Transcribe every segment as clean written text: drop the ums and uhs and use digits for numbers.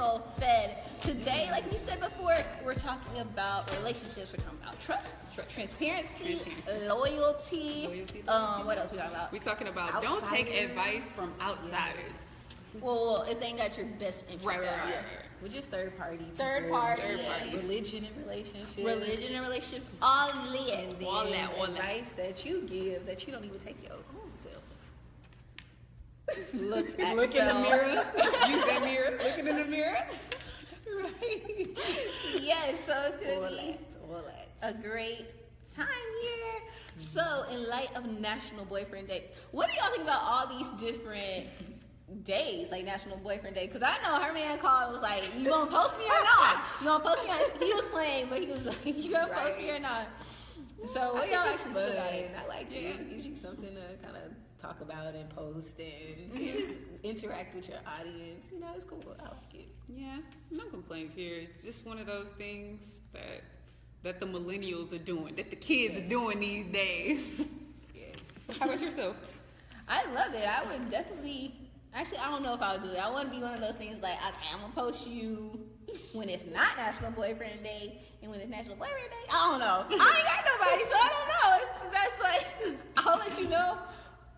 well fed. Today, like we said before, we're talking about relationships. We're talking about trust, transparency, loyalty. What else we talking about? We're talking about don't take advice from outsiders. Well, if they ain't got your best interest Right. We're just third party. Third party. Religion and relationships. Religion and relationships, all lit. And then all that. advice that you give that you don't even take your own self. Looks at Look in the self. mirror. Use that mirror. Looking in the mirror. Right. Yes, so it's gonna be all that. a great time here. So, in light of National Boyfriend Day, what do y'all think about all these different days, like National Boyfriend Day? Because I know her man called and was like, "You gonna post me or not? You gonna post me?" He was playing, but he was like, "You gonna post me or not?" So, what do y'all actually think about it? I like it. It gives you something to kind of talk about and post and you just interact with your audience. You know, it's cool. I like it. Yeah, no complaints here. It's just one of those things that the millennials are doing, that the kids are doing these days. Yes. How about yourself? I love it. I would definitely. Actually, I don't know if I would do it. I want to be one of those things like, okay, I'm gonna post you when it's not National Boyfriend Day and when it's National Boyfriend Day. I don't know. I ain't got nobody, so I don't know. That's like, I'll let you know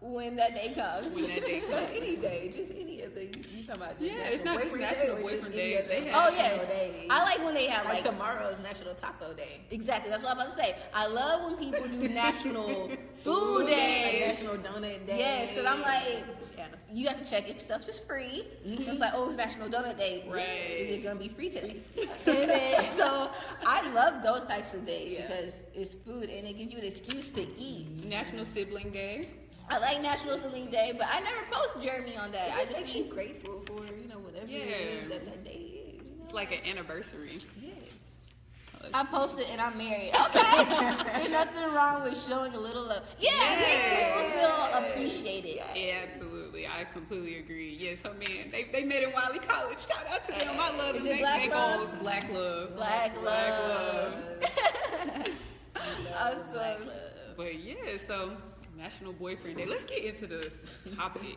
when that day comes. When that day But comes. any day, just any of the, you talking about just Yeah, it's not just National Boyfriend Day. They have Oh national yes, days. I like when they have Like like tomorrow is National Taco Day. exactly. That's what I'm about to say. I love when people do National Food Like Day. National Donut Day. Yes, because I'm like, Yeah. you have to check if stuff is free. It's like, oh, it's National Donut Day. Right. Is it gonna be free today? And then, so I love those types of days because it's food and it gives you an excuse to eat. National Sibling Day. I like National Sibling Day, but I never post Jeremy on that. It I just just makes you grateful for, you know, whatever it is that day is. You know? It's like an anniversary. Yes. I posted and I'm married. Okay. There's nothing wrong with showing a little love. Yeah, it makes people feel appreciated. Yeah, absolutely. I completely agree. Yes, her man. They met in Wiley College. Shout out to them. I love Is them. it Black They Love? goals. Black love. Black love. Awesome. Black love. But yeah, so National Boyfriend Day. Let's get into the topic.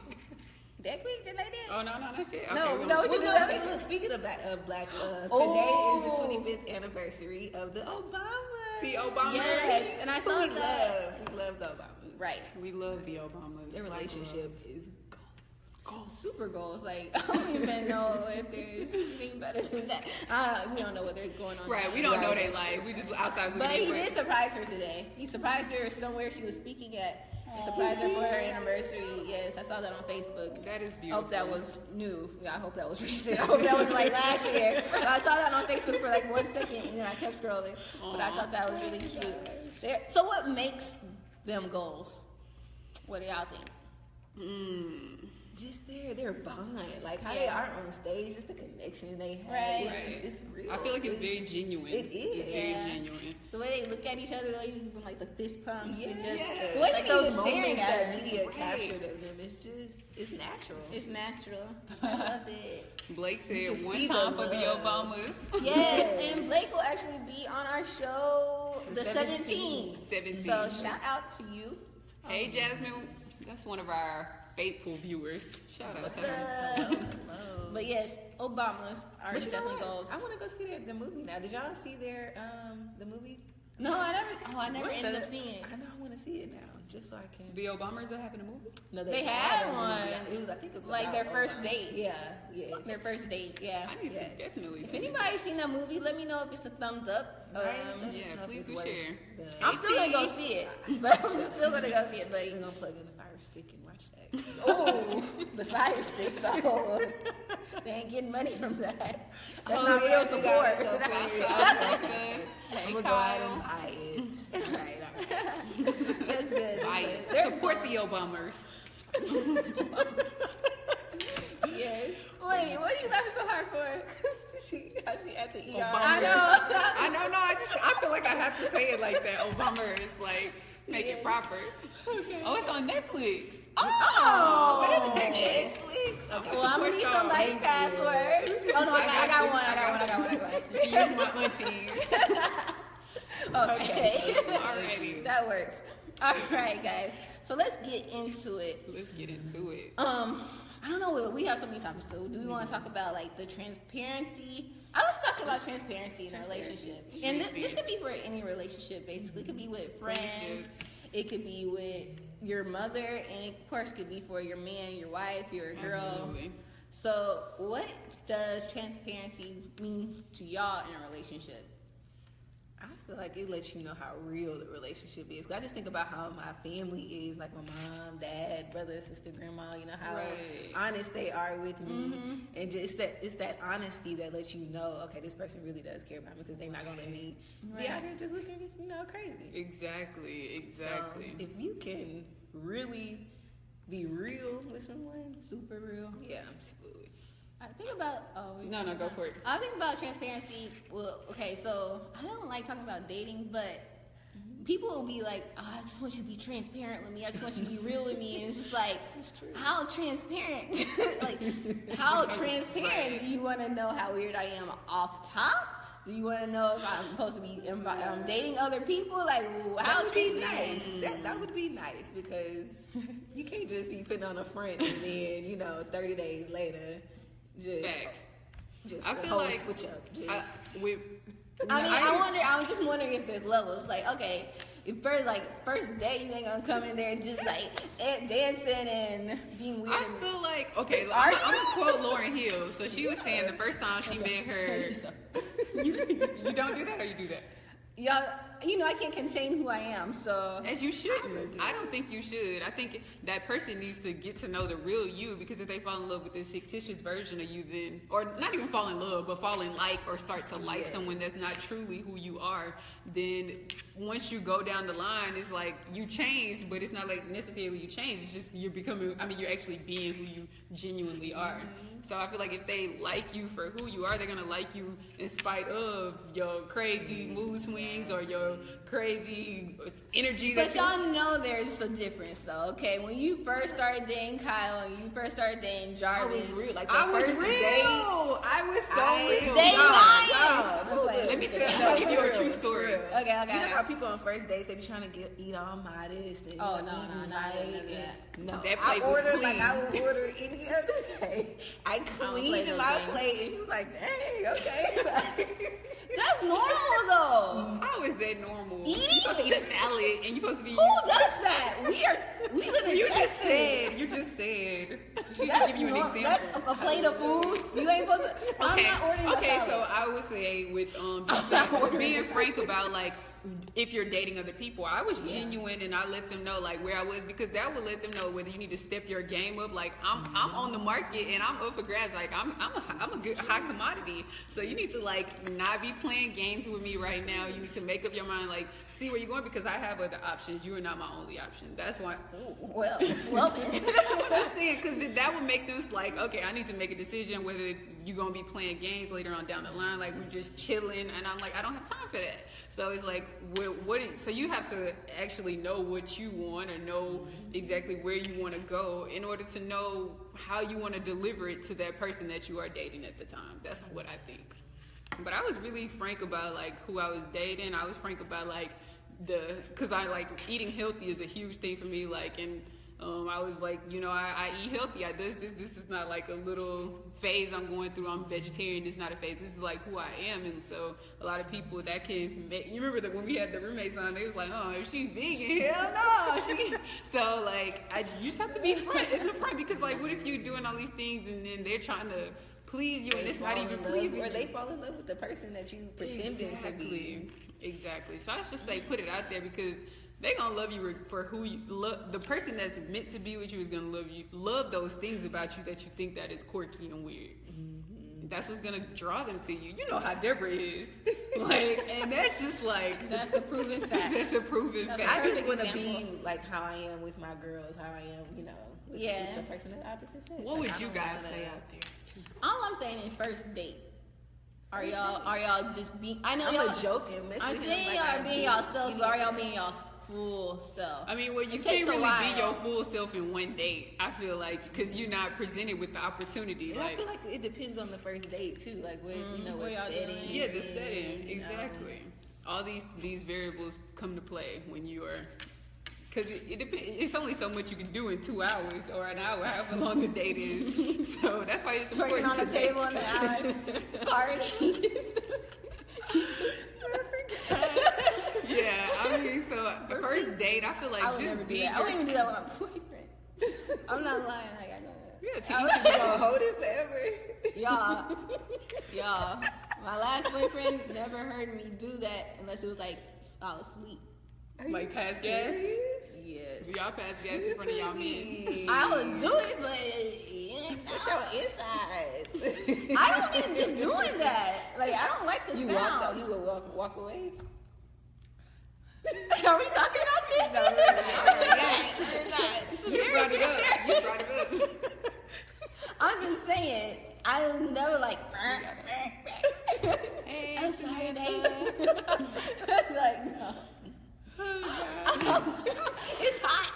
That quick, just like that? Oh no, not shit. Okay, No, we no, don't- we can do Well, that. look, speaking of Black Love, Oh. today is the 25th anniversary of the Obama. The Obamas. Yes, and I saw we that. We love the Obamas. Right. We love the Obamas. Their relationship is Super goals. Like, I don't even know if there's anything better than that. We don't know what they're going on. Right, we don't know their life. We just outside But looking he in. did surprise her today. He surprised her somewhere she was speaking at. He surprised her for her anniversary. Yes, I saw that on Facebook. That is I beautiful. hope that was new. Yeah, I hope that was recent. I hope that was like last year. But I saw that on Facebook for like 1 second and then I kept scrolling. But I thought that was really cute. So what makes them goals? What do y'all think? just their bond, like how they are on stage, just the connection they have. Right. It's real. I feel like it's very genuine. It is. It's very genuine. The way they look at each other, though, even like the fist pumps and just Yeah. the way Like they those just staring moments at that her. media Right. captured of them. It's natural. It's natural. I love it. Blake You said can one see the time for the love. Obamas. Yes, and Blake will actually be on our show the 17th. 17. So shout out to you. Hey Jasmine, that's one of our faithful viewers. Shout out What's to her. up? But yes, Obamas are But you know definitely what? goals. I want to go see the movie now. Did y'all see their the movie? No, I never What's ended that? up seeing it. I know I want to see it now, just so I can. The Obamas are having a movie? No, They had a movie. one. It was, I think it was Like about their first Obama. date. Yeah, yes. Their first date, yeah. I need Yes. to definitely If see anybody's seen that movie, let me know if it's a thumbs up. Right? yeah, Know if please it's do worth share. the- I'm still gonna go see it, but I'm still gonna go see it, buddy. We're gonna plug in the Fire Stick and watch that. Oh, the fire stick though. They ain't getting money from that. That's Oh, not yeah, real we support. got it, so please. Hey, I'm gonna go out and buy it. All right. That's good. That's Buy good. it. They're Support fun. the Obamas. Yes. Wait, what are you laughing so hard for? she at the ER. Obama. I know. I know, no, I feel like I have to say it like that. Obama is like, make Yes. it proper. Oh, it's on Netflix. Oh. Netflix. Okay. Well, I'm gonna need somebody's password. Oh no, I got one. Use my aunties. Okay. Alrighty. That works. All right, guys. So let's get into it. Let's get into it. I don't know. We have so many topics. So do we want to talk about like the transparency? I was talking about transparency in a relationship, and this could be for any relationship. Basically, it could be with friends. It could be with your mother, and of course, could be for your man, your wife, your girl. Absolutely. So, what does transparency mean to y'all in a relationship? I feel like it lets you know how real the relationship is. 'Cause I just think about how my family is, like my mom, dad, brother, sister, grandma. You know how honest they are with me, and just it's that honesty that lets you know, okay, this person really does care about me because they're not gonna let me be out here just looking, crazy. Exactly. So if you can really be real with someone, Super real. yeah. Absolutely. I think about No, go for it. I think about transparency. Well, okay, so I don't like talking about dating, but people will be like, oh, I just want you to be transparent with me. I just want you to be real with me. And it's just like, how transparent? Like, how transparent do you want to know how weird I am off top? Do you want to know if I'm supposed to be dating other people? Like, how That would be nice. That would be nice because you can't just be putting on a front and then 30 days later. Just I the feel whole like switch up. I was just wondering if there's levels. Like, okay, if first day you ain't gonna come in there and just like dancing and being weird. I feel like I'm gonna quote Lauryn Hill. So she was saying the first time she met her. You don't do that, or you do that? Y'all, I can't contain who I am, so. As you shouldn't. I don't think you should. I think that person needs to get to know the real you, because if they fall in love with this fictitious version of you, then, or not even fall in love, but fall in like or start to like someone that's not truly who you are, then once you go down the line, it's like you changed, but it's not like necessarily you changed. It's just you're actually being who you genuinely are. So I feel like if they like you for who you are, they're gonna like you in spite of your crazy mood swings or your crazy energy. But y'all know there's a difference, though. Okay, when you first started dating Kyle and you first started dating Jarvis, I was real. Like I was first real. date, I was so real. They lying. Let me tell you. I'll give you a true story. Okay. You know how people on first dates they be trying to eat all modest and no, eat not right. that. No, That I plate was ordered clean. like I would order any other day. I cleaned my plate, and he was like, "Dang, okay." That's normal, though. How is that normal? Eating? You're supposed to eat a salad, and you're supposed to be. Who does that? We live in You Texas. just said. She That's should give you an example. That's a plate of food. You ain't supposed to. I'm not ordering a salad. So I would say with just like, being frank about like if you're dating other people, I was genuine and I let them know like where I was, because that would let them know whether you need to step your game up. Like I'm on the market and I'm up for grabs. Like I'm a good high commodity. So you need to like not be playing games with me right now. You need to make up your mind, like see where you're going, because I have other options. You are not my only option. That's why. Well then. I'm just saying, because that would make them like, okay, I need to make a decision whether you're gonna be playing games later on down the line, like we're just chilling, and I'm like, I don't have time for that. So it's like, so you have to actually know what you want or know exactly where you want to go in order to know how you want to deliver it to that person that you are dating at the time. That's what I think. But I was really frank about like who I was dating. I was frank about like because I like eating healthy is a huge thing for me. Like, and I was like, I eat healthy. This is not like a little phase I'm going through. I'm vegetarian. It's not a phase. This is like who I am. And so a lot of people that can make, you remember that when we had the roommates on, they was like, oh, if she's vegan, hell no. So like, you just have to be in the front, because like, what if you're doing all these things and then they're trying to please you and it's not even pleasing, or they fall in love with the person that you pretending to be. Exactly. So I just say put it out there, because they're gonna love you for who you love. The person that's meant to be with you is gonna love those things about you that you think that is quirky and weird. Mm-hmm. That's what's gonna draw them to you. You know how Deborah is, like, and that's just like that's a proven fact. That's a proven fact. I just want to be like how I am with my girls, how I am, with the person of the opposite sex. What would you guys say out there? All I'm saying is first date. Are y'all just being? I know I'm y'all joking. I'm saying y'all are being yourselves, but are y'all being y'all full self? I mean, well, you can't really be your full self in one date. I feel like, because you're not presented with the opportunity. I feel like it depends on the first date too. Like what what setting. Yeah, the setting exactly. All these variables come to play when you are Because it depends. It's only so much you can do in 2 hours or an hour, however long the date is. So that's why it's important. Twerking on the table in the eye, party. Yeah, I mean, so the first date, I feel like I would just never be do that. I wouldn't even do that with my boyfriend. I'm not lying. Like I know that. Yeah, I was just gonna hold it forever. Y'all. My last boyfriend never heard me do that unless it was like I was asleep. like pass gas. Yes. Do y'all pass gas in front of y'all men? I would do it, but Show insides. I don't mean just doing that. Like I don't like the You sound. walked out. You would walk away. Are we talking about this? No, we're not. It's You very brought it up. transparent. You brought it up. I'm just saying, I was never like, Hey, I'm sorry, babe. Like, no. It's hot.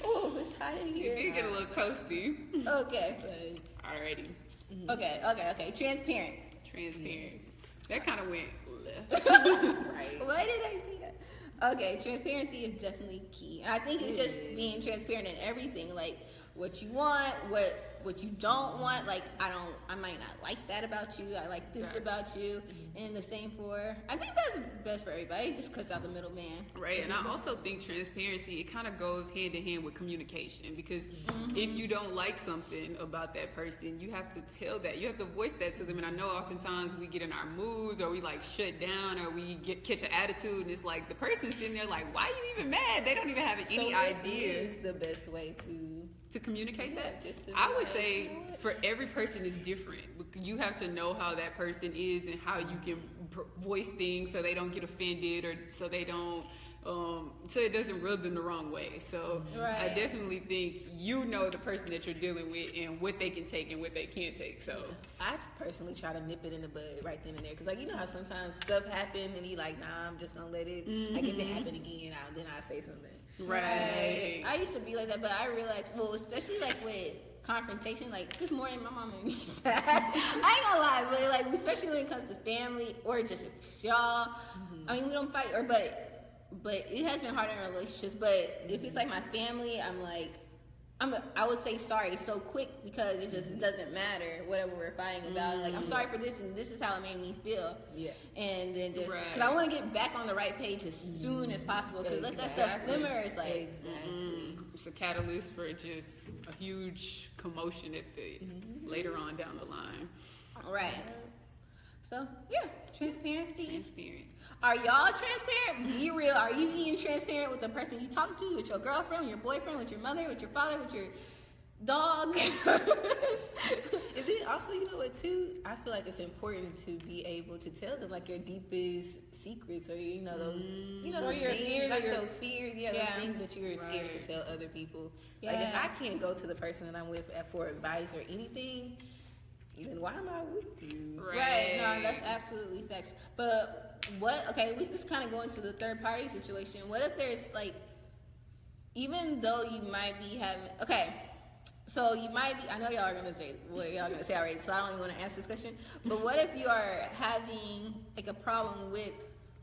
Ooh, it's hot in It here. did get a little toasty. Okay. Alrighty. Okay. Transparent. Transparent. That kind of went left. Right. Why did I say that? Okay, transparency is definitely key. I think it's just being transparent in everything, like what you want, what you don't want. Like I might not like that about you. I like this about you, and the same for. I think that's best for everybody. Just cuts out the middleman. Right, and I also think transparency, it kind of goes hand in hand with communication, because if you don't like something about that person, you have to tell that. You have to voice that to them. And I know oftentimes we get in our moods, or we like shut down, or we catch an attitude, and it's like the person's sitting there like, why are you even mad? They don't even have any idea. Is the best way to communicate that? just to I be would like, say you know what? for every person is different. You have to know how that person is and how you can voice things so they don't get offended, or so they don't so it doesn't rub them the wrong way. So I Right. definitely think you know the person that you're dealing with and what they can take and what they can't take. So I personally try to nip it in the bud right then and there, because like, you know how sometimes stuff happen and you like, nah, I'm just gonna let it. Like if it happen again, then I say something. right. I used to be like that, but I realized, well, especially like with confrontation, like this morning my mom made me mad. I ain't gonna lie, but like especially when it comes to family or just y'all. I mean, we don't fight, but it has been harder in relationships. But if it's like my family, I would say sorry so quick, because it doesn't matter whatever we're fighting about. Like, I'm sorry for this, and this is how it made me feel. Yeah. And then just because Right. I want to get back on the right page as soon as possible, because let that stuff Exactly. simmer. It's like It's a catalyst for just a huge commotion at the later on down the line. right. So yeah, transparency. Transparent. Are y'all transparent? Be real. Are you being transparent with the person you talk to, with your girlfriend, with your boyfriend, with your mother, with your father, with your dog? And then also, you know what too? I feel like it's important to be able to tell them like your deepest secrets, or you know those, Or those your things, fears, like or your- those fears, Yeah. those things that you were scared Right. to tell other people. Like if Yeah. I can't go to the person that I'm with for advice or anything, then why am I with you? Right. No, that's absolutely facts. But what? Okay, we just kind of go into the third party situation. What if there's like, even though you might be having, okay, so you might be, I know y'all are gonna say what y'all are gonna say already, so I don't even want to answer this question. But what if you are having like a problem with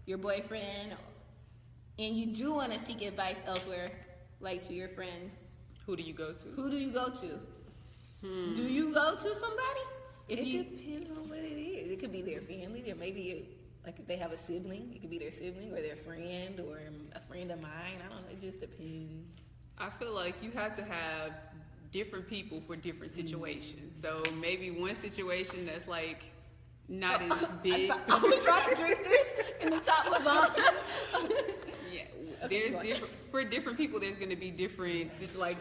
your boyfriend, and you do want to seek advice elsewhere, like to your friends? Who do you go to? Who do you go to? Do you go to somebody? If It you depends on what it is. It could be their family. There may be like if they have a sibling, it could be their sibling or their friend or a friend of mine. I don't know. It just depends. I feel like you have to have different people for different situations. So maybe one situation that's like not as big. I was trying to drink this, and the top was on. Yeah, Okay, there's go on. for different people. There's going to be different. Like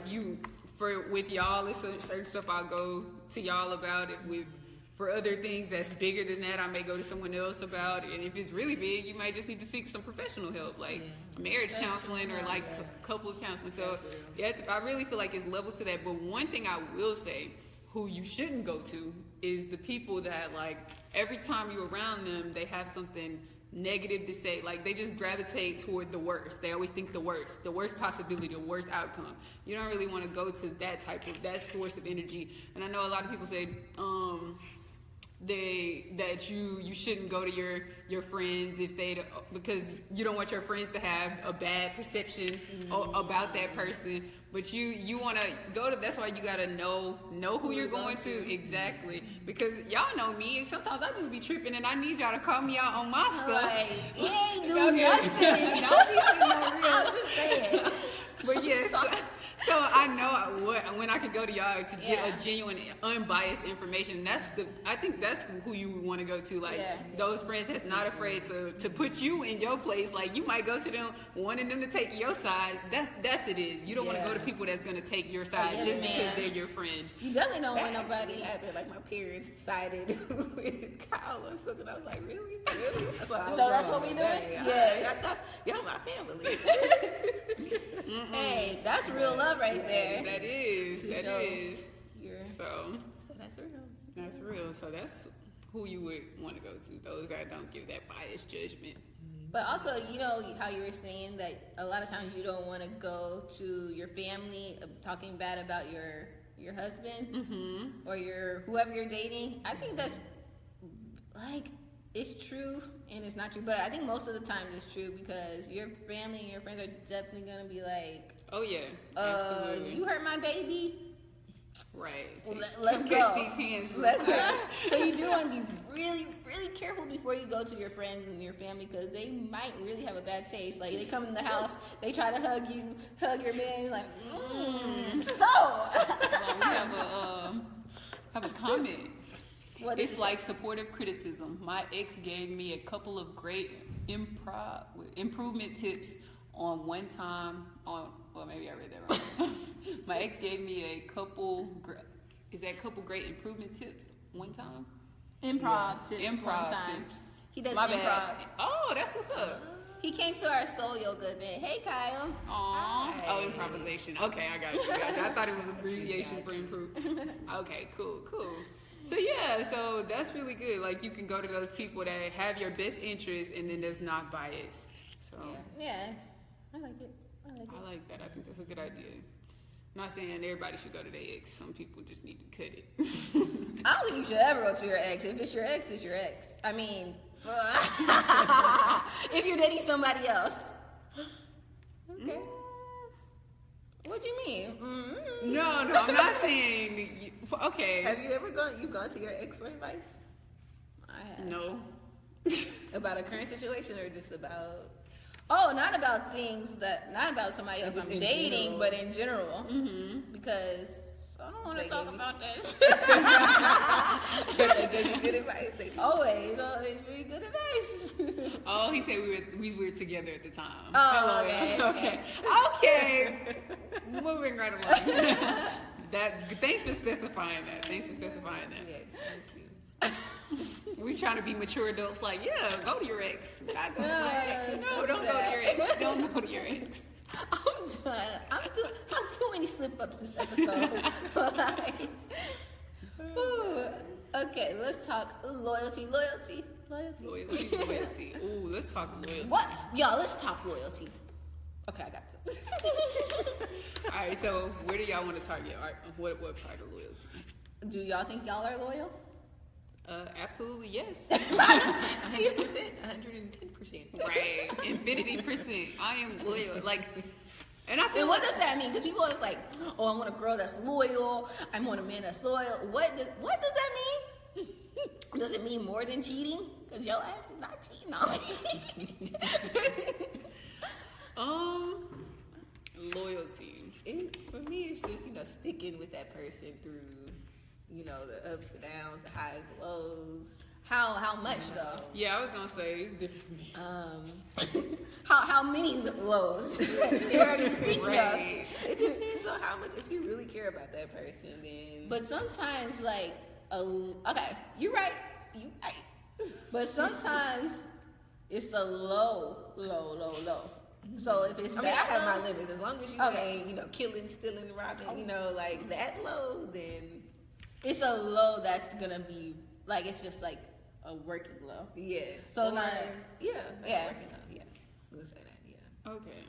with y'all, it's certain stuff I'll go to y'all about. For other things that's bigger than that, I may go to someone else about. And if it's really big, you might just need to seek some professional help, like marriage counseling or like couples counseling. So I really feel like it's levels to that. But one thing I will say, who you shouldn't go to, is the people that like every time you're around them, they have something negative to say. Like they just gravitate toward the worst. They always think the worst possibility, the worst outcome. You don't really want to go to that source of energy. And I know a lot of people say, that you shouldn't go to your friends if they because you don't want your friends to have a bad perception about that person, but you want to go to. That's why you gotta know who you're going to exactly, because y'all know me. Sometimes I just be tripping and I need y'all to call me out on my stuff. Like, he ain't do nothing. Don't be no real. I'm just saying. But yes. So I know when I can go to y'all to get a genuine, unbiased information. I think that's who you want to go to. Like those friends that's not afraid to put you in your place. Like you might go to them wanting them to take your side. That's it is. You don't want to go to people that's gonna take your side just because they're your friend. You definitely don't want nobody. Happened. Like my parents sided with Kyle or something. I was like, really? So that's what we doing? Yes. Y'all my family. Hey, that's real love right there. That is. So that's real. That's real. So that's who you would want to go to. Those that don't give that biased judgment. But also, you know how you were saying that a lot of times you don't want to go to your family talking bad about your husband or whoever you're dating. I think that's like it's true and it's not true, but I think most of the time it's true because your family and your friends are definitely gonna be like, oh yeah, absolutely. You hurt my baby. Right. Well, let's go. Catch these hands. Let's go. So you do want to be really, really careful before you go to your friends and your family because they might really have a bad taste. Like they come in the house, they try to hug your man, you're like, So. Well, we have a comment. It's like supportive criticism. My ex gave me a couple of great improvement tips on one time on. Well, maybe I read that wrong. My ex gave me a couple great improvement tips one time? Improv tips one time. Tips. He does My improv. bad. Oh, that's what's up. He came to our soul yoga event. Hey, Kyle. Aww. Oh, improvisation. Okay, I got you. I thought it was abbreviation for improve. Okay, cool. So so that's really good. Like you can go to those people that have your best interests and then that's not biased. So yeah, I like it. I like that. I think that's a good idea. I'm not saying everybody should go to their ex. Some people just need to cut it. I don't think you should ever go to your ex. If it's your ex, it's your ex. I mean, if you're dating somebody else. Okay. What do you mean? No, I'm not saying. Okay. Have you ever gone to your ex for advice? I have. No. About a current situation or just about? Oh, not about somebody else I'm dating, but in general. Because I don't want to talk about this. They gave you good advice. Always very good advice. Oh, he said we were together at the time. Oh, okay. Moving right along. Thanks for specifying that. Yes, thank you. We're trying to be mature adults. Like, yeah, go to your ex. No, don't go to your ex. Don't go to your ex. I'm done. I'm too many slip ups this episode. Okay, let's talk loyalty. Ooh, let's talk loyalty. What? Y'all, let's talk loyalty. Okay, I got this. All right, so where do y'all want to target? What part of loyalty? Do y'all think y'all are loyal? Absolutely yes. 100%, 110%. Right, infinity%. I am loyal. Like, and I feel. And what does that mean? Because people are like, "Oh, I want a girl that's loyal. I want a man that's loyal." What does that mean? Does it mean more than cheating? Because your ass is not cheating on me. Loyalty. For me, it's just sticking with that person through. The ups, the downs, the highs, the lows. How much though? Yeah, I was gonna say it's different for me. How many lows? You're already speaking right. of. It depends on how much. If you really care about that person, then. But sometimes, like, okay, you're right. But sometimes it's a low. So if it's I have my limits. As long as you ain't, killing, stealing, robbing, like that low, then. It's a low that's gonna be like it's just like a working low. Yes. So it's not. Yeah. Yeah. Yeah. We'll say that. Yeah. Okay.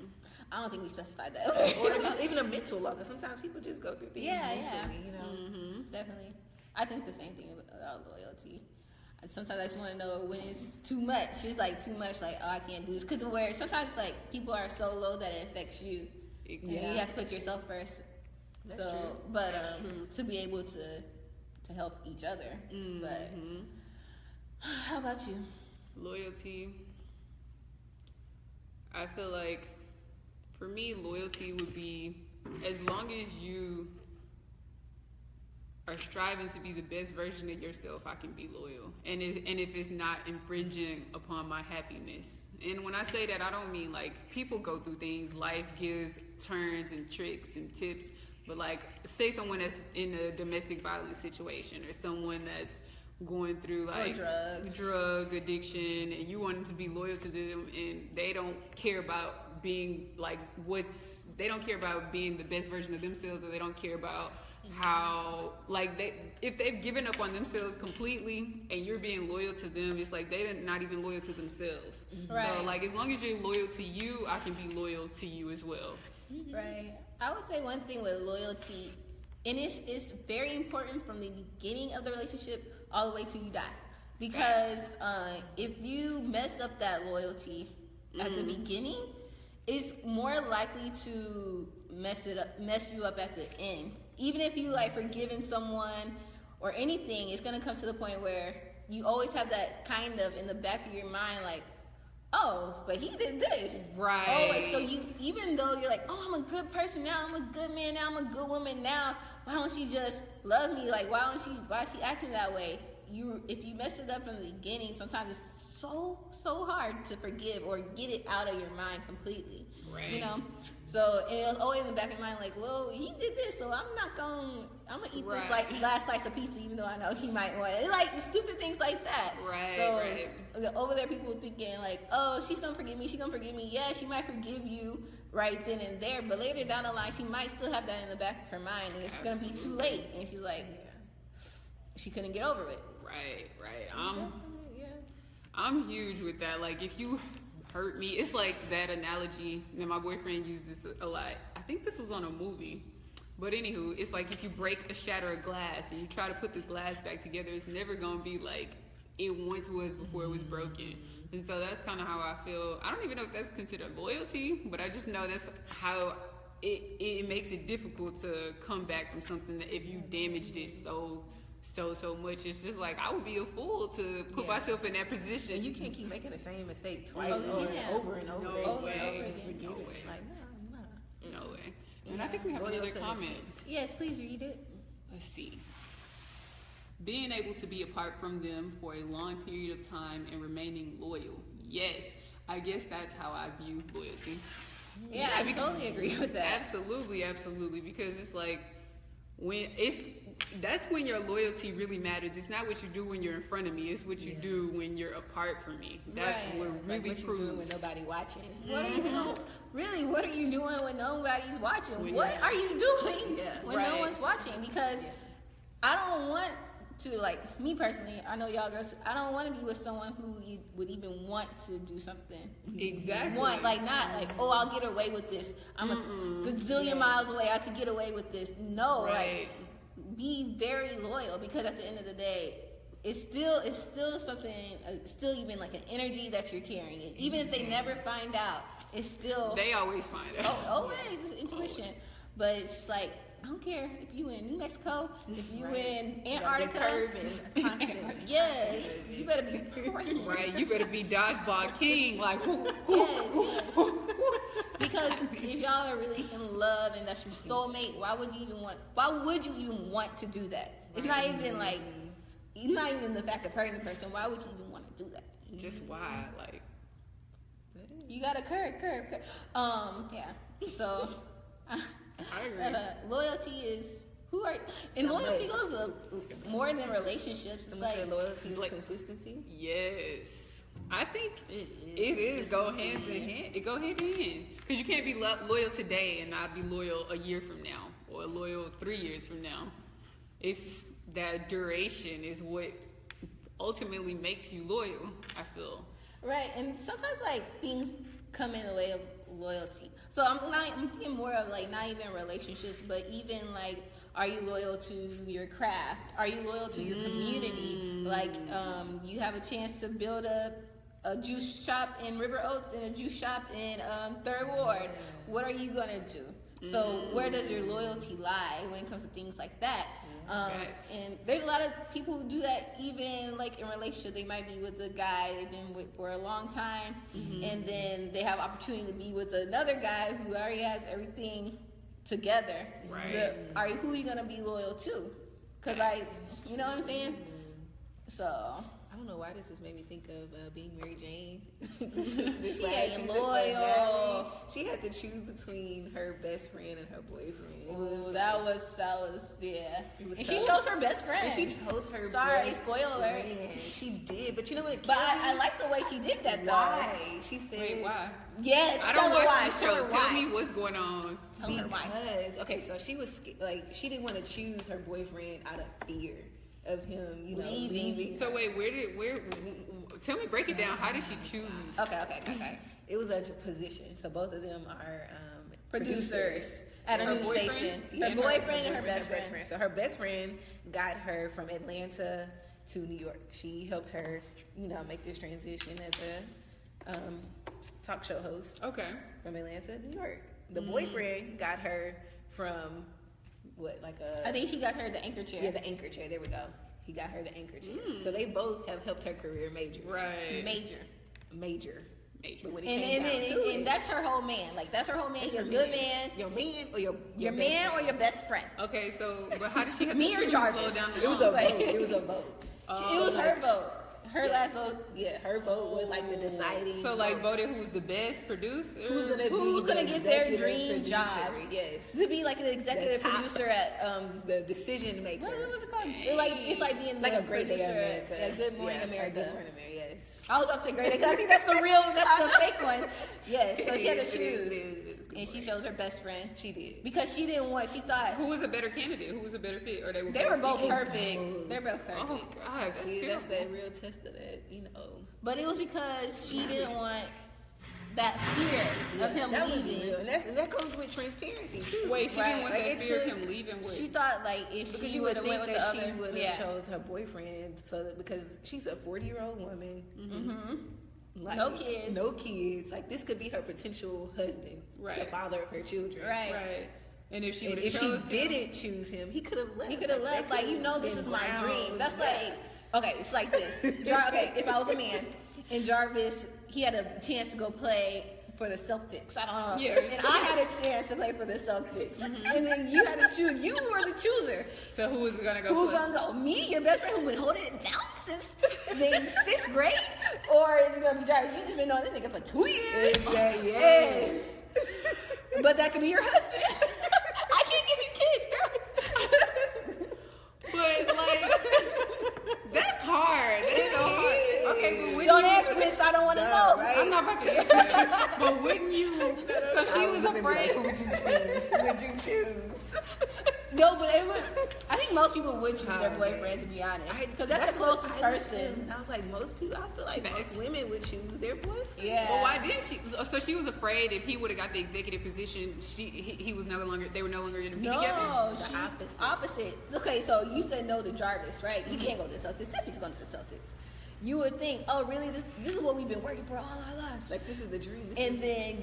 I don't think we specified that. Or just even a mental low, because sometimes people just go through things mentally. Definitely. I think the same thing about loyalty. Sometimes I just want to know when it's too much. It's like too much. Like, oh, I can't do this. Because where sometimes it's like people are so low that it affects you. Yeah. And you have to put yourself first. That's true. But to be able to help each other. Mm-hmm. But how about you? Loyalty. I feel like for me, loyalty would be as long as you are striving to be the best version of yourself, I can be loyal. And if it's not infringing upon my happiness. And when I say that, I don't mean like people go through things, life gives turns and tricks and tips. But like, say someone that's in a domestic violence situation, or someone that's going through like drug addiction, and you want to be loyal to them, and they don't care about being like they don't care about being the best version of themselves, or they don't care about how like if they've given up on themselves completely and you're being loyal to them, it's like they're not even loyal to themselves. Right. So like, as long as you're loyal to you, I can be loyal to you as well. Right. I would say one thing with loyalty, and it's very important from the beginning of the relationship all the way till you die, because if you mess up that loyalty at the beginning, it's more likely to mess you up at the end. Even if you like forgiving someone or anything, it's gonna come to the point where you always have that kind of in the back of your mind, like, oh, but he did this. Right. Oh, so you, even though you're like, oh, I'm a good person now, I'm a good man now, I'm a good woman now, why don't she just love me? Like, why is she acting that way? If you mess it up from the beginning, sometimes it's so hard to forgive or get it out of your mind completely. Right. You know? So it's always in the back of your mind, like, well, he did this, so I'm gonna eat this like last slice of pizza, even though I know he might want it. Like stupid things like that. Right. So over there, people thinking like, oh, she's gonna forgive me. Yeah, she might forgive you right then and there, but later down the line, she might still have that in the back of her mind, and it's gonna be too late. And she's like, she couldn't get over it. Right. I'm huge with that. Like, if you hurt me, it's like that analogy that my boyfriend used this a lot. I think this was on a movie, but anywho, it's like if you shatter a glass and you try to put the glass back together, it's never gonna be like it once was before it was broken. And so that's kind of how I feel. I don't even know if that's considered loyalty, but I just know that's how it makes it difficult to come back from something that if you damaged it so much. It's just like, I would be a fool to put myself in that position. And you can't keep making the same mistake twice over and over. No way. And I think we have another comment. Yes, please read it. Let's see. Being able to be apart from them for a long period of time and remaining loyal. Yes, I guess that's how I view loyalty. Yeah, I totally agree with that. Absolutely, because it's like, that's when your loyalty really matters. It's not what you do when you're in front of me. It's what you do when you're apart from me. That's what really proves. When nobody watching. What are you doing? Really, what are you doing when nobody's watching? What are you doing when no one's watching? Because I don't want to, like, me personally, I know y'all girls, I don't want to be with someone who would even want to do something. Exactly. Not like, oh, I'll get away with this. I'm a gazillion miles away. I could get away with this. No, like, be very loyal, because at the end of the day, it's still something, still even like an energy that you're carrying. Even if they never find out, it's still. They always find out. Always, it's intuition. Always. But it's like, I don't care if you in New Mexico, if you in Antarctica. Yes, you better be praying. Right, you better be dodgeball king. Like, yes. Because if y'all are really in love and that's your soulmate, why would you even want to do that? It's not even like, not even the fact of hurting the person. Why would you even want to do that? Just why? Like, you gotta curve. Yeah. So. I agree. Loyalty is loyalty goes more than relationships. It's like loyalty is consistency. Yes, I think it is. Go hand in hand. It go hand in hand, because you can't be loyal today and not be loyal a year from now, or loyal 3 years from now. It's that duration is what ultimately makes you loyal, I feel. Right, and sometimes like things come in the way of loyalty. So I'm thinking more of like not even relationships, but even like Are you loyal to your craft? Are you loyal to your community? Like, you have a chance to build a juice shop in River Oaks and a juice shop in Third Ward. What are you gonna do? So where does your loyalty lie when it comes to things like that? And there's a lot of people who do that even like in relationship. They might be with a guy they've been with for a long time, and then they have opportunity to be with another guy who already has everything together. Right. Who are you gonna be loyal to? Cause you know what I'm saying? So I don't know why this just made me think of being Mary Jane. She ain't loyal. She had to choose between her best friend and her boyfriend. Ooh, that was yeah. And she chose her best friend. And she chose her Sorry, best spoiler. friend. She did, but you know what? But I like the way she did that though. Why? She said, Wait, why? Yes, I tell don't her watch why. the Tell show. her Tell why. me what's going on. Tell her why. Because okay, so she was like she didn't want to choose her boyfriend out of fear of him, leaving. So wait, tell me, break it down. How did she choose? Okay. It was a position. So both of them are Producers at a Her news boyfriend? station. Yeah, Her boyfriend and her best friend. So her best friend got her from Atlanta to New York. She helped her, make this transition as a talk show host. Okay. From Atlanta to New York. The boyfriend got her from I think he got her the anchor chair. Yeah, the anchor chair. There we go. He got her the anchor chair. So they both have helped her career major. Right. Major. But when it came down to and it, that's her whole man. Like that's her whole man. He's a good man. Your man or your man best or your best friend. Okay, so but how did she have Me to or choose Jarvis? low down the It was a vote. It was a vote. It was her vote. Her last vote. Yeah, her vote was like the deciding. So like voted who's the best producer? Who's gonna get their dream producer, job? Yes. To be like an executive producer at the decision maker. what was it called? It's like being Like the a Great Day producer America. at Good Morning Yeah, America. Good Morning America. Yes. I was about to say Great Day. 'Cause I think that's the fake one. Yes. So she had to choose, and she chose her best friend. She did. Because she didn't want. She thought Who was a better candidate? Who was a better fit? Or they were both They perfect. both. They're both perfect. Oh God, that's See, that's terrible. that real test of that, But it was because she didn't want that fear of him that was leaving. real, and that goes with transparency too. Wait, she didn't want Like, that it fear of took- him leaving. What? She thought like if Because she you would would have think went with the that she other, would have yeah. chose her boyfriend, because she's a 40-year-old woman, like, No kids. Like this could be her potential husband, Right. the father of her children. Right. And if she And would if have she chose didn't choose him, he could have left. He could have left. Like, this is my dream. That's like, okay, it's like this. Okay, if I was a man and Jarvis, he had a chance to go play for the Celtics. I don't know. Yeah. And I had a chance to play for the Celtics. And then you had to choose. You were the chooser. So who was gonna go? Who's play? gonna go? Me, your best friend who been holding it down since the 6th grade? Or is it gonna be Jarvis? You just been knowing this nigga for 2 years. Yes. But that could be your husband. I can't give you kids, girl. But like, that's hard. That's so hard. Okay, but when Don't answer this. I don't want to know. right? I'm not about to answer that. But wouldn't you? So she was afraid. Who would you choose? Who would you choose? No, but I think most people would choose their boyfriend, to be honest, because that's the what closest I person. I was like, most people. I feel like most women would choose their boyfriend. Yeah. But why didn't she? So she was afraid if he would have got the executive position, he was no longer. They were no longer going to be together. No, The opposite. Okay, so you said no to Jarvis, right? You can't go to the Celtics. Stephanie's going to the Celtics. You would think, oh, really? This is what we've been working for all our lives. Like this is the dream. And then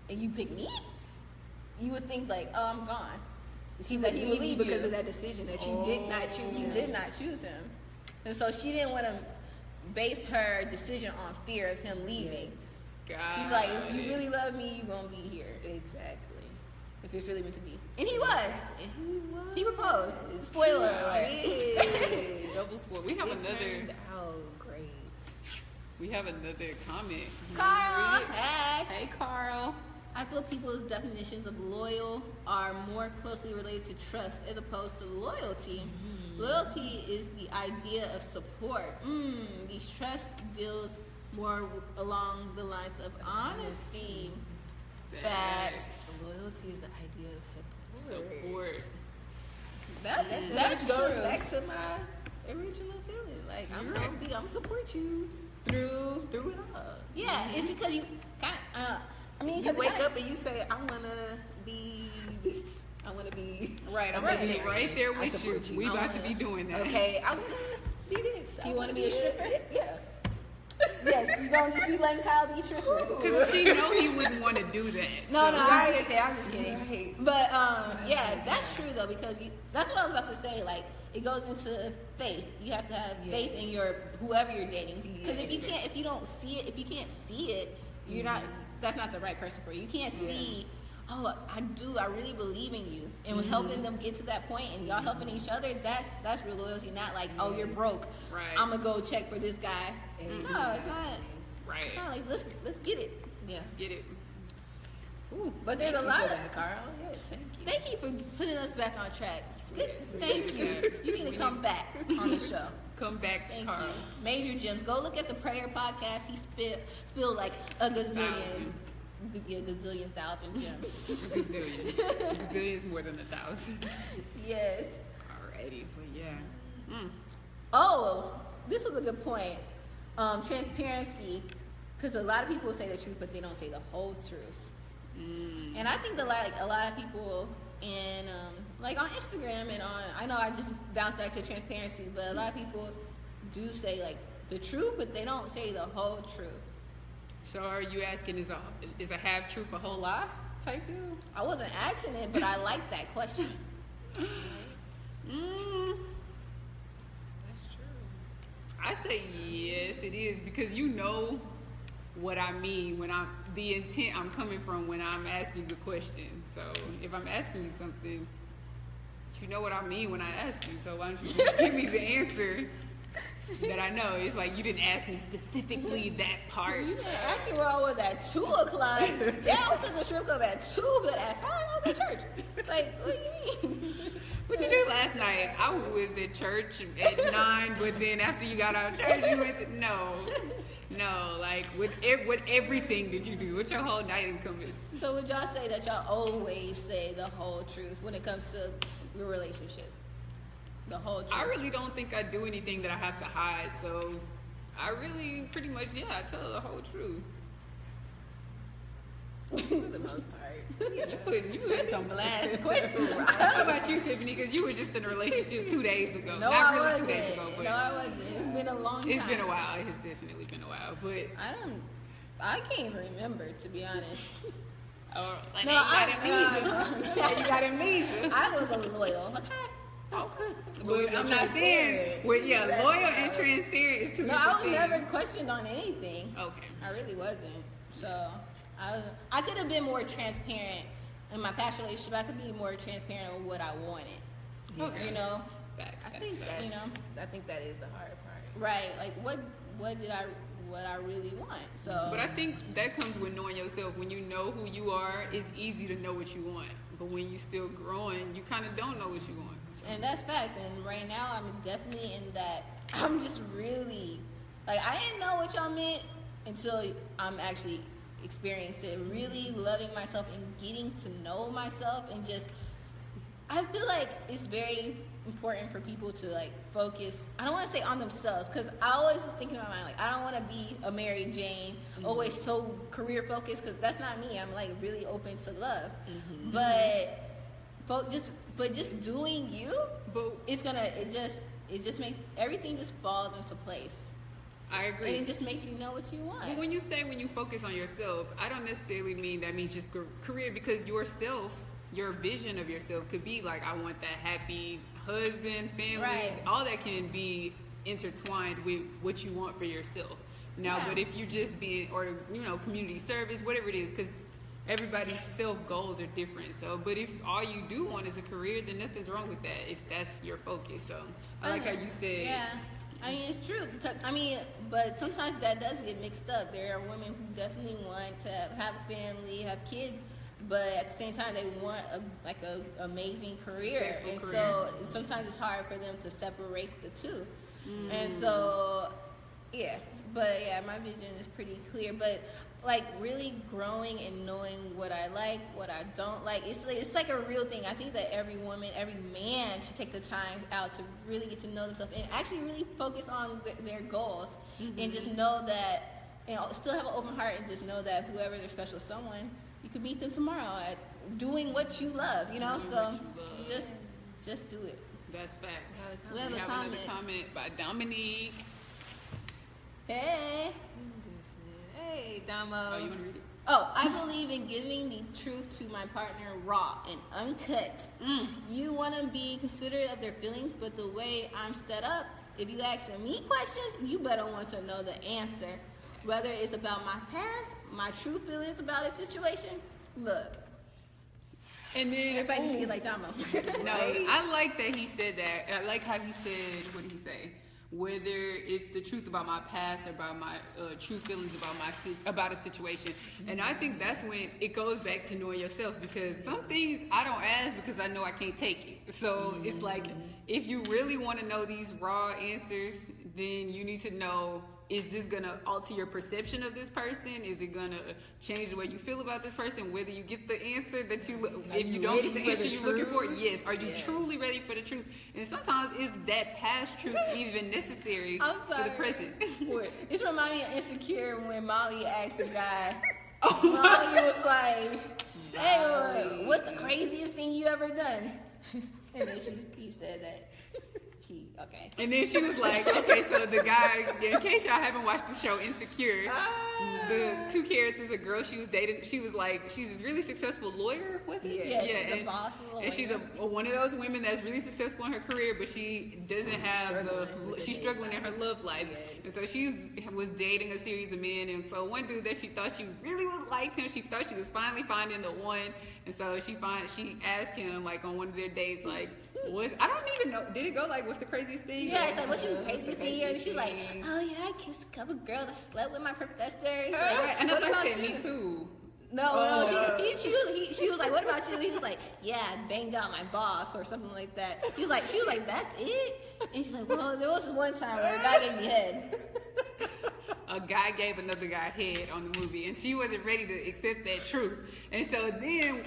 you pick me. You would think like, oh, I'm gone. he would leave leave because you. of that decision that you did not choose. You him. did not choose him, and so she didn't want to base her decision on fear of him leaving. She's like, if you really love me, you're gonna be here. Exactly. If it's really meant to be. And he was. And he was. He proposed. Spoiler alert. Yeah. Double sport. We have It another. turned out great. We have another comment. Carl, Read it. hey. Hey, Carl. I feel people's definitions of loyal are more closely related to trust as opposed to loyalty. Loyalty is the idea of support. These trust deals more along the lines of honesty. Facts. Loyalty is the idea of support. Support. That's Which goes true. back to my original feeling. Like I'm support you Through through it all. yeah, it's because you kind. I mean, You 'cause wake kinda- up and you say, "I'm gonna be this." I want to be right. I'm gonna be right there with you. We about to be doing that. Okay, I want to be this. You want to be a stripper? Yeah. Yes, you gonna just be letting Kyle be a stripper. Because she know he wouldn't want to do that. No, I understand. I'm just kidding. Right. But yeah, that's true though, because that's what I was about to say. Like, it goes into faith. You have to have faith in whoever you're dating. Because if you can't see it, you're not. That's not the right person for you. You can't see. Oh, I really believe in you, and helping them get to that point, and y'all helping each other. That's real loyalty. Not like, oh, you're broke. Right. I'm gonna go check for this guy. No, it's not. Right. It's not like let's get it. Yeah. Let's get it. Ooh, but there's a lot of. Carl. Yes, thank you. Thank you for putting us back on track. Thank you. You need to come back on the show. Come back, Thank Carl. you. Major gems. Go look at the prayer podcast. He spilled like a gazillion. Yeah, gazillion thousand gems. Gazillion. Gazillion is more than 1,000. Yes. Alrighty, but yeah. Oh, this was a good point. Transparency, because a lot of people say the truth, but they don't say the whole truth. And I think that like a lot of people in like on Instagram and I know I just bounced back to transparency, but a lot of people do say like the truth, but they don't say the whole truth. So are you asking is a half truth a whole lie type deal? I wasn't asking it, but I like that question. That's true. I say yes, it is, because you know what I mean when the intent I'm coming from when I'm asking the question. So if I'm asking you something, you know what I mean when I ask you. So why don't you just give me the answer that I know? It's like you didn't ask me specifically that part. You didn't ask me where I was at 2 o'clock. Yeah, I was at the strip club at 2, but at 5 I was at church. Like, what do you mean? What you do last night? I was at church at 9, but then after you got out of church, you went to no. Like, what everything did you do? What's your whole night encompass? So would y'all say that y'all always say the whole truth when it comes to your relationship? The whole truth. I really don't think I do anything that I have to hide. So I really pretty much, I tell the whole truth. For the most part. You put some blast questions. How about you, Tiffany? Because you were just in a relationship 2 days ago. No, Not I really wasn't. 2 days ago, but No, I wasn't. It's been a long time. It's been a while. It has definitely been a while. But I can't even remember, to be honest. like, No, you got amnesia. I was loyal. Okay. But I'm not saying, loyal and transparent is two No, different I was things. never questioned on anything. Okay. I really wasn't. So I could have been more transparent in my past relationship. I could be more transparent on what I wanted. Okay. You know? Facts, I think you know? I think that is the hard part. Right. Like what I really want. So But I think that comes with knowing yourself. When you know who you are, it's easy to know what you want. But when you're still growing, you kind of don't know what you want. So. And that's facts. And right now, I'm definitely in that. I'm just really like I didn't know what y'all meant until I'm actually experiencing it. Really loving myself and getting to know myself, and just I feel like it's very important for people to like focus. I don't want to say on themselves, because I always was thinking in my mind like I don't want to be a Mary Jane, always so career focused, because that's not me. I'm like really open to love, but just doing you, it just makes everything just falls into place. I agree. And it just makes you know what you want. But when you focus on yourself, I don't necessarily mean that means just career, because yourself, your vision of yourself could be like, I want that happy husband, family, right. All that can be intertwined with what you want for yourself. Now, But if you're just being, or, community service, whatever it is, because everybody's self goals are different. So, but if all you do want is a career, then nothing's wrong with that if that's your focus. So I like how you said. Yeah. I mean, it's true, because but sometimes that does get mixed up. There are women who definitely want to have a family, have kids, but at the same time they want a amazing career. Successful And career. so sometimes it's hard for them to separate the two. And so, my vision is pretty clear. But like really growing and knowing what I like, what I don't like, it's like a real thing. I think that every woman, every man should take the time out to really get to know themselves and actually really focus on their goals, and just know that, still have an open heart, and just know that whoever their special someone, you could meet them tomorrow at doing what you love, you know. So just do it. That's facts. We have another comment by Dominique. Hey. Hey, Damo. Oh, you want to read it? Oh, I believe in giving the truth to my partner raw and uncut. You want to be considerate of their feelings, but the way I'm set up, if you ask me questions, you better want to know the answer. Whether it's about my past, my true feelings about a situation. Look. And then Everybody needs to get like Damo. No, I like that he said that. I like how he said, what did he say? Whether it's the truth about my past or about my true feelings about a situation. And I think that's when it goes back to knowing yourself, because some things I don't ask because I know I can't take it. So it's like, if you really want to know these raw answers, then you need to know, is this going to alter your perception of this person? Is it going to change the way you feel about this person? Whether you get the answer that if you don't get the answer you're looking for, yes. Are you truly ready for the truth? And sometimes is that past truth even necessary for the present? This reminds me of Insecure when Molly asked a guy. Molly was like, hey, what's the craziest thing you ever done? And then he said that. Okay. And then she was like, okay, so the guy, in case y'all haven't watched the show Insecure, the two characters, a girl she was dating, she was like, she's this really successful lawyer, was it? Yeah, she's a boss lawyer. And she's one of those women that's really successful in her career, but she doesn't have she's struggling in her love life. Yes. And so she was dating a series of men, and so one dude that she thought she really would like him, she thought she was finally finding the one, and so she asked him, like, on one of their dates, like, I don't even know, did it go like, what's the craziest thing? Yeah, it's like, what's the craziest thing here? And she's like, oh yeah, I kissed a couple girls, I slept with my professor. Like, and I said, me too. No, she was like, what about you? He was like, yeah, I banged out my boss or something like that. She was like, that's it? And she's like, well, there was this one time where a guy gave me head. A guy gave another guy head on the movie, and she wasn't ready to accept that truth. And so then,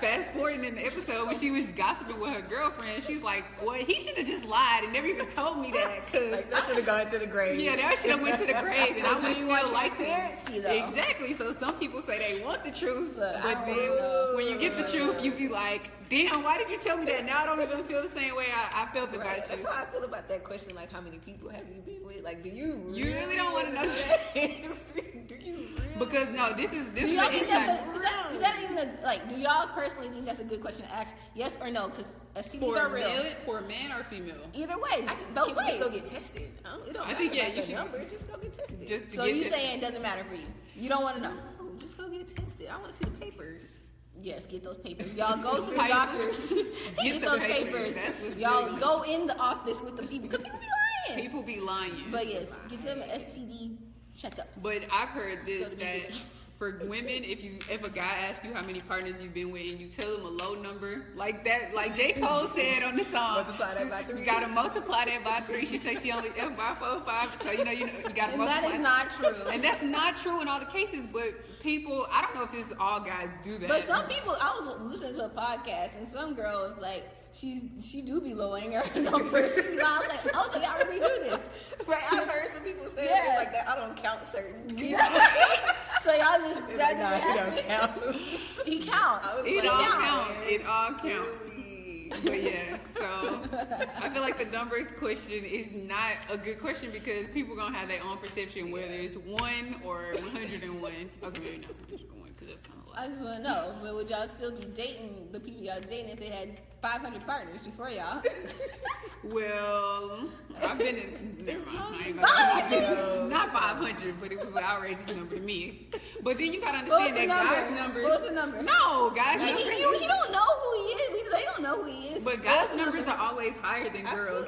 fast forwarding in the episode when she was gossiping with her girlfriend, she's like, well, he should have just lied and never even told me that, because like, that should have gone to the grave. Yeah, that should have went to the grave, and I would still like transparency, though. Exactly. So some people say they want the truth, but then when you get the truth, you be like, damn, why did you tell me that? Now I don't even feel the same way I felt about you. That's how I feel about that question, like, how many people have you been with? Like, do you really don't want to know that? Do you really? Because no, this is is that even do y'all personally think that's a good question to ask? Yes or no? Because STDs are real. For a man or female? Either way, both ways. Just go get tested. I think you should. Number, just go get tested. So you saying it doesn't matter for you? You don't want to know? No, just go get tested. I want to see the papers. Yes, get those papers. Y'all go to the doctors. Get those papers. That's y'all go in the office with the people. Because people be lying. People be lying. But yes, get them STD checkups. But I've heard this, that for women, if a guy asks you how many partners you've been with and you tell him a low number, like that, like J. Cole said on the song, multiply that by 3. You gotta multiply that by 3. She said she only F by 4, 5. So you gotta and multiply. That is not true. And that's not true in all the cases. But people, I don't know if it's all guys do that. But some people, I was listening to a podcast and some girl was like, she do be lowering her numbers. I was like, y'all really do this? Right, I've heard some people say things like that. I don't count certain people. So y'all just he don't count. He counts. It all counts. But yeah, so I feel like the numbers question is not a good question because people gonna have their own perception whether it's 1 or 101. Okay, maybe not 101 because that's kind of low. I just want to know, but would y'all still be dating the people y'all dating if they had 500 partners before y'all? Well, I've been in. Never mind. I ain't gonna not 500, but it was an outrageous number to me. But then you gotta understand that guys' numbers. What's the number? No, guys' numbers. You don't know who he is. They don't know who he is. But guys' numbers are always higher than girls.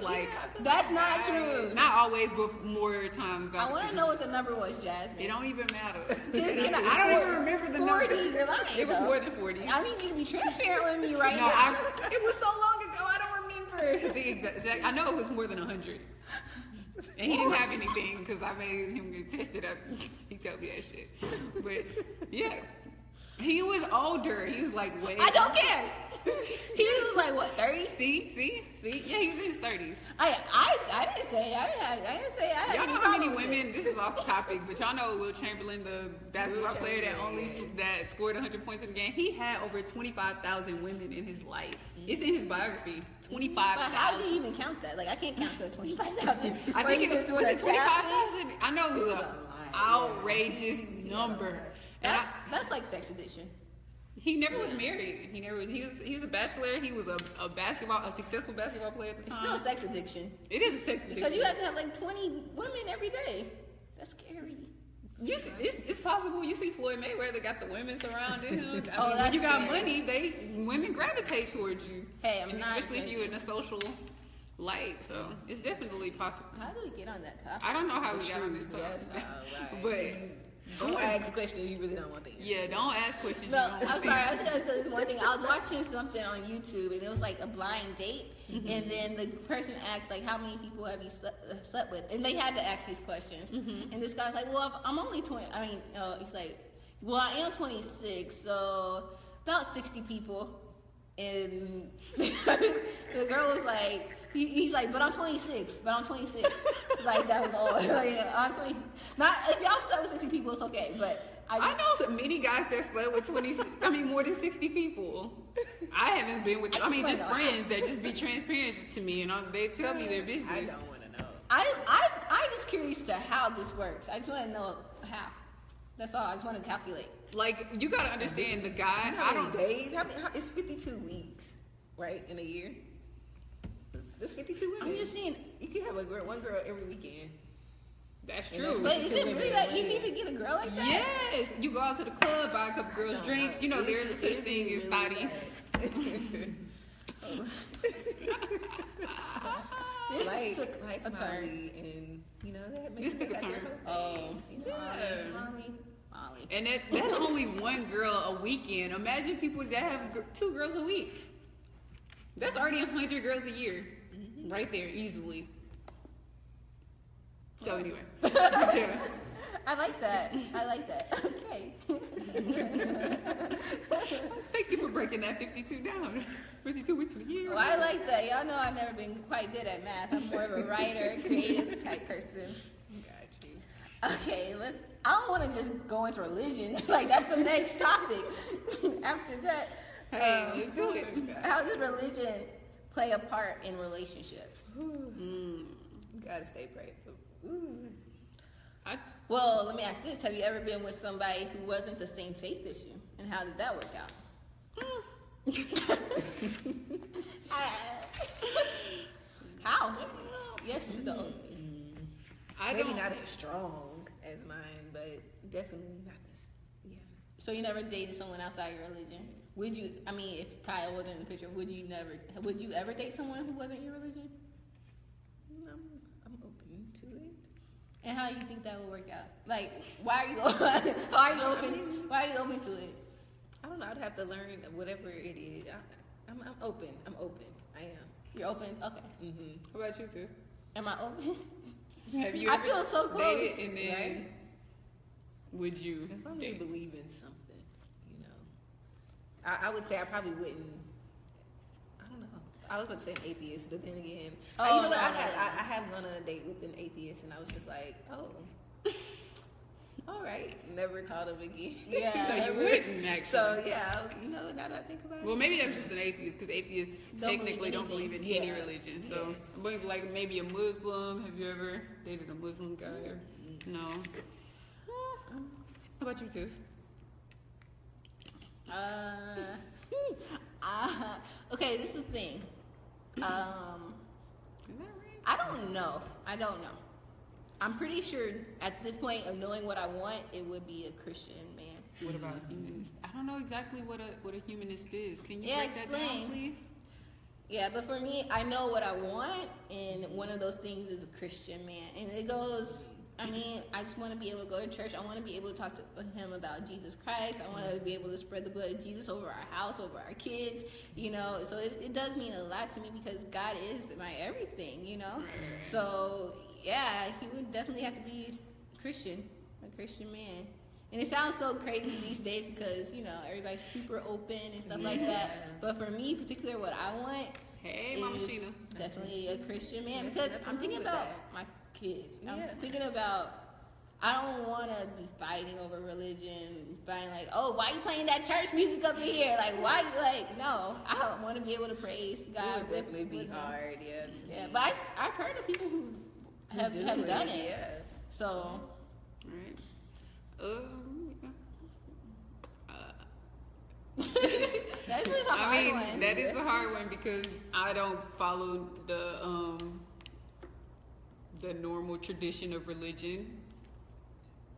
That's not true. Not always, but more times. I want to know what the number was, Jasmine. It don't even matter. I don't even remember the number. 40. You're lying. It was more than 40. I need you to be transparent with me right now. It was so long ago. I don't remember the exact. I know it was more than 100. And he didn't have anything because I made him get tested. He told me that shit. But yeah. He was older. He was like way. I don't care. He was like what, 30? See. Yeah, he was in his 30s. I didn't say I had Y'all any know how many problem with women? it. This is off topic, but y'all know Will Chamberlain, the basketball player that scored 100 points in the game. He had over 25,000 women in his life. It's in his biography. 25,000. But how do you even count that? Like I can't count to 25,000. I think it was 25,000. I know it was an lot. outrageous number. And That's like sex addiction. he never was married. He was a bachelor. He was a successful basketball player at the It's time. still a sex addiction. It is a sex addiction. Because you have to have like 20 women every day. That's scary. It's possible. You see Floyd Mayweather got the women surrounding him. Oh, when that's you got scary. money, women gravitate towards you. Hey, I'm And not especially if judging. you're in a social light. So it's definitely possible. How do we get on that topic? I don't know how we got on this topic, Yes, all but right. Don't ask questions you really don't want to answer. yeah, don't ask questions. No, you don't I'm want sorry. to I was gonna say this one thing. I was watching something on YouTube, and it was like a blind date, and then the person asked like, "How many people have you slept with?" And they had to ask these questions. And this guy's like, "Well, I'm only 20." I mean, he's like, "Well, I am 26, so about 60 people." And the girl was like, he's like, "But I'm 26. But I'm 26." Like that was all. Like, I'm 20. Not if y'all slept with 60 people, it's okay. But I know so many guys that slept with more than 60 people. I haven't been with, I just just friends that just be transparent to me and they tell me their business. I don't want to know. I just curious to how this works. I just want to know how. That's all. I just want to calculate. Like, you gotta understand the guy. How many days? It's 52 weeks, right, in a year. There's 52 women. I'm just saying. You can have one girl every weekend. That's And true. that's But is it really that easy to get a girl like that? Yes, you go out to the club, buy a couple girls drinks. You know, there's a such thing as thotties. This like took a turn. Molly and that This took a turn. Oh, Yeah. Molly. And that's only one girl a weekend. Imagine people that have 2 girls a week. That's already 100 girls a year, right there, easily. So anyway, sure. I like that. Okay. Thank you for breaking that 52 down. 52 weeks of the year. Well, I like that. Y'all know I've never been quite good at math. I'm more of a writer, creative type person. Got you. Okay, I don't want to just go into religion. Like, that's the next topic. After that, Hey, let's do it. how does religion play a part in relationships? You gotta stay prayerful. Well, let me ask this. Have you ever been with somebody who wasn't the same faith as you? And how did that work out? How? Yes to no. Maybe not as strong as mine, but definitely not this. Yeah. So you never dated someone outside your religion? Would you? I mean, if Kyle wasn't in the picture, would you ever date someone who wasn't your religion? I'm open to it. And how do you think that will work out? Like, why are you open to it? I don't know. I'd have to learn whatever it is. I'm open. I am. You're open. Okay. How about you two? Am I open? Have you I ever feel so close. dated and then Right? would you As long as you date? believe in something, I would say I probably wouldn't. I don't know. I was about to say an atheist, but then again, even though I have gone on a date with an atheist, and I was just like, oh, all right, never called him again. Yeah. So you wouldn't actually. So yeah, now that I think about it. Well, maybe that was just an atheist because atheists Don't technically don't believe believe in anything. any Yeah. religion. So, Yes. but like maybe a Muslim. Have you ever dated a Muslim guy? Or, no. How about you two? Okay, this is the thing. Is that right? I don't know. I'm pretty sure at this point of knowing what I want, it would be a Christian man. What about a humanist? I don't know exactly what a humanist is. Can you Yeah, break that down, explain. please? Yeah, but for me, I know what I want, and one of those things is a Christian man. And it goes, I just want to be able to go to church. I want to be able to talk to him about Jesus Christ. I want to be able to spread the blood of Jesus over our house, over our kids, So it does mean a lot to me because God is my everything, So, yeah, he would definitely have to be a Christian man. And it sounds so crazy these days because, you know, everybody's super open and stuff like that. But for me, particularly what I want Hey, Mama is Sheena. definitely a Christian man. There's Because nothing I'm thinking wrong with about that. my kids. I'm Yeah. thinking about, I don't want to be fighting over religion, fighting like, oh, why you playing that church music up in here? Like, why you like, no, I want to be able to praise God. It would definitely be with them. hard, yeah. to Yeah, me. but I've heard of people who have done it. Yeah. So, Right. that's just a hard I mean, one. that is a hard one because I don't follow the normal tradition of religion.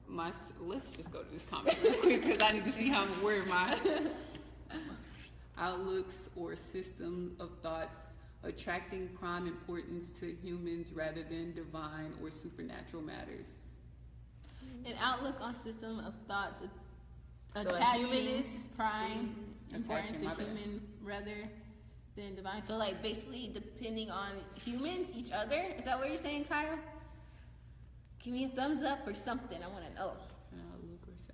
Let's just go to this comment real quick because I need to see where my outlooks or system of thoughts attracting prime importance to humans rather than divine or supernatural matters. An outlook on system of thoughts So a attaching humanist prime importance Attaching, to my bad. human rather than divine. So like basically depending on humans, each other. Is that what you're saying, Kyle? Give me a thumbs up or something. I want to know.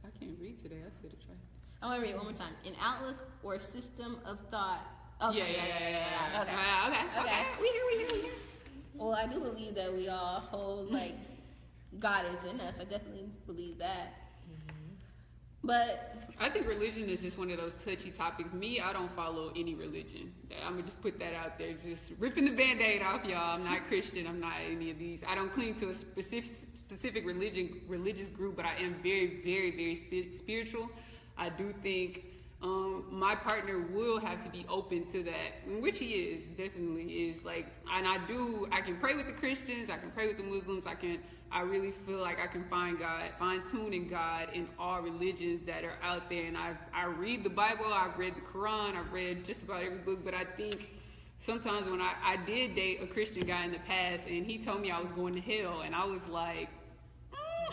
I can't read today. I said to try. I want to read it one more time. An outlook or system of thought. Okay. Yeah. Okay. We here. Well, I do believe that we all hold like God is in us. I definitely believe that. But I think religion is just one of those touchy topics. Me, I don't follow any religion. I'm gonna just put that out there. Just ripping the Band-Aid off, y'all. I'm not Christian. I'm not any of these. I don't cling to a specific religious group, but I am very, very, very spiritual. I do think my partner will have to be open to that, which he is, definitely is. Like, and I can pray with the Christians, I can pray with the Muslims, I really feel like I can find tune in God in all religions that are out there. And I read the Bible, I've read the Quran, I've read just about every book, but I think sometimes when I did date a Christian guy in the past and he told me I was going to hell, and I was like,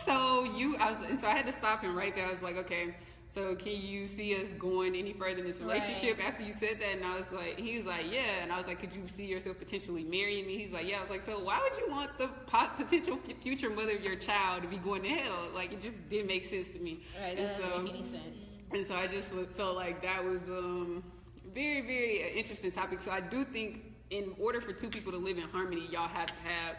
so I had to stop him right there. I was like, okay, so can you see us going any further in this relationship after you said that? And I was like, he was like, yeah. And I was like, could you see yourself potentially marrying me? He's like, yeah. I was like, so why would you want the potential future mother of your child to be going to hell? Like, it just didn't make sense to me. right, that doesn't make any sense. And so I just felt like that was very, very interesting topic. So I do think in order for two people to live in harmony, y'all have to have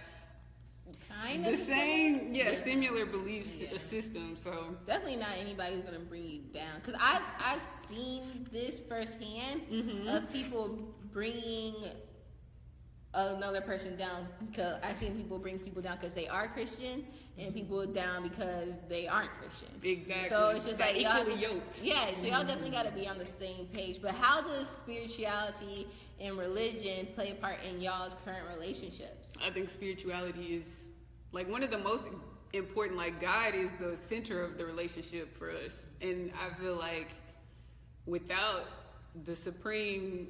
Kind the of same, similar belief system. So definitely not anybody who's gonna bring you down. Cause I've seen this firsthand of people bringing another person down. Because I've seen people bring people down because they are Christian, and people down because they aren't Christian. exactly. So it's just that like y'all equally yoked. Yeah, so y'all definitely got to be on the same page. But how does spirituality and religion play a part in y'all's current relationships? I think spirituality is like one of the most important. Like, God is the center of the relationship for us, and I feel like without the supreme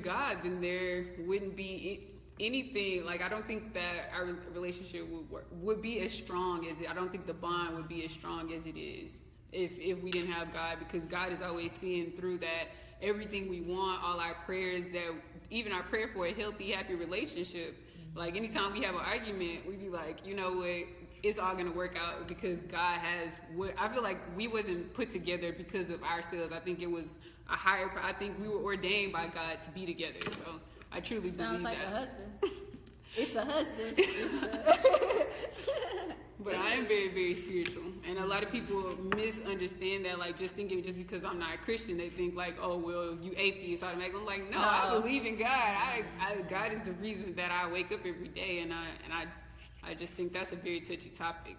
God, then there wouldn't be anything. Like, I don't think that our relationship would be as strong as it. I don't think the bond would be as strong as it is if we didn't have God, because God is always seeing through that everything we want, all our prayers, that even our prayer for a healthy, happy relationship. Like, anytime we have an argument, we be like, you know what, it's all gonna work out because God has what. I feel like we wasn't put together because of ourselves. I think it was a higher. I think we were ordained by God to be together. So I truly Sounds believe like that. a husband. It's a husband. But I am very, very spiritual, and a lot of people misunderstand that. Like, just thinking just because I'm not a Christian, they think like, oh well, you atheist automatically. I'm like, no, I believe in God. God is the reason that I wake up every day, and I just think that's a very touchy topic.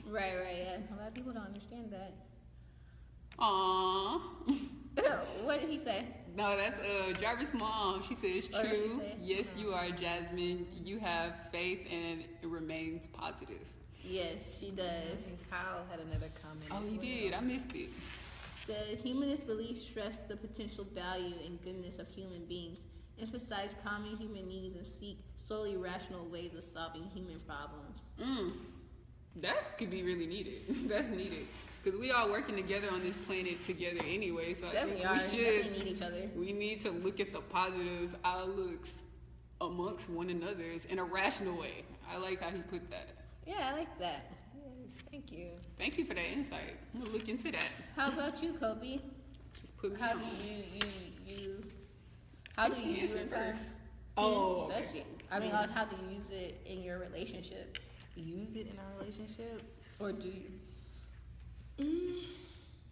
Right, yeah. A lot of people don't understand that. Aww. What did he say? No, that's Jarvis' mom. She says Oh, did she true. say? Yes, you are, Jasmine. You have faith, and it remains positive. Yes, she does. And Kyle had another comment. Oh, as he well. did. I missed it. Said humanist beliefs stress the potential value and goodness of human beings, emphasize common human needs, and seek solely rational ways of solving human problems. That could be really needed. That's needed. Because we all working together on this planet together anyway. So I think we definitely need each other. We need to look at the positive outlooks amongst one another in a rational way. I like how he put that. Yeah, I like that. Yes, Thank you. Thank you for that insight. I'm gonna look into that. How about you, Kobe? Just put me How on. do you answer refer? first. Oh, That's okay. you. I mean, how do you use it in your relationship, Use it in our relationship? or do you?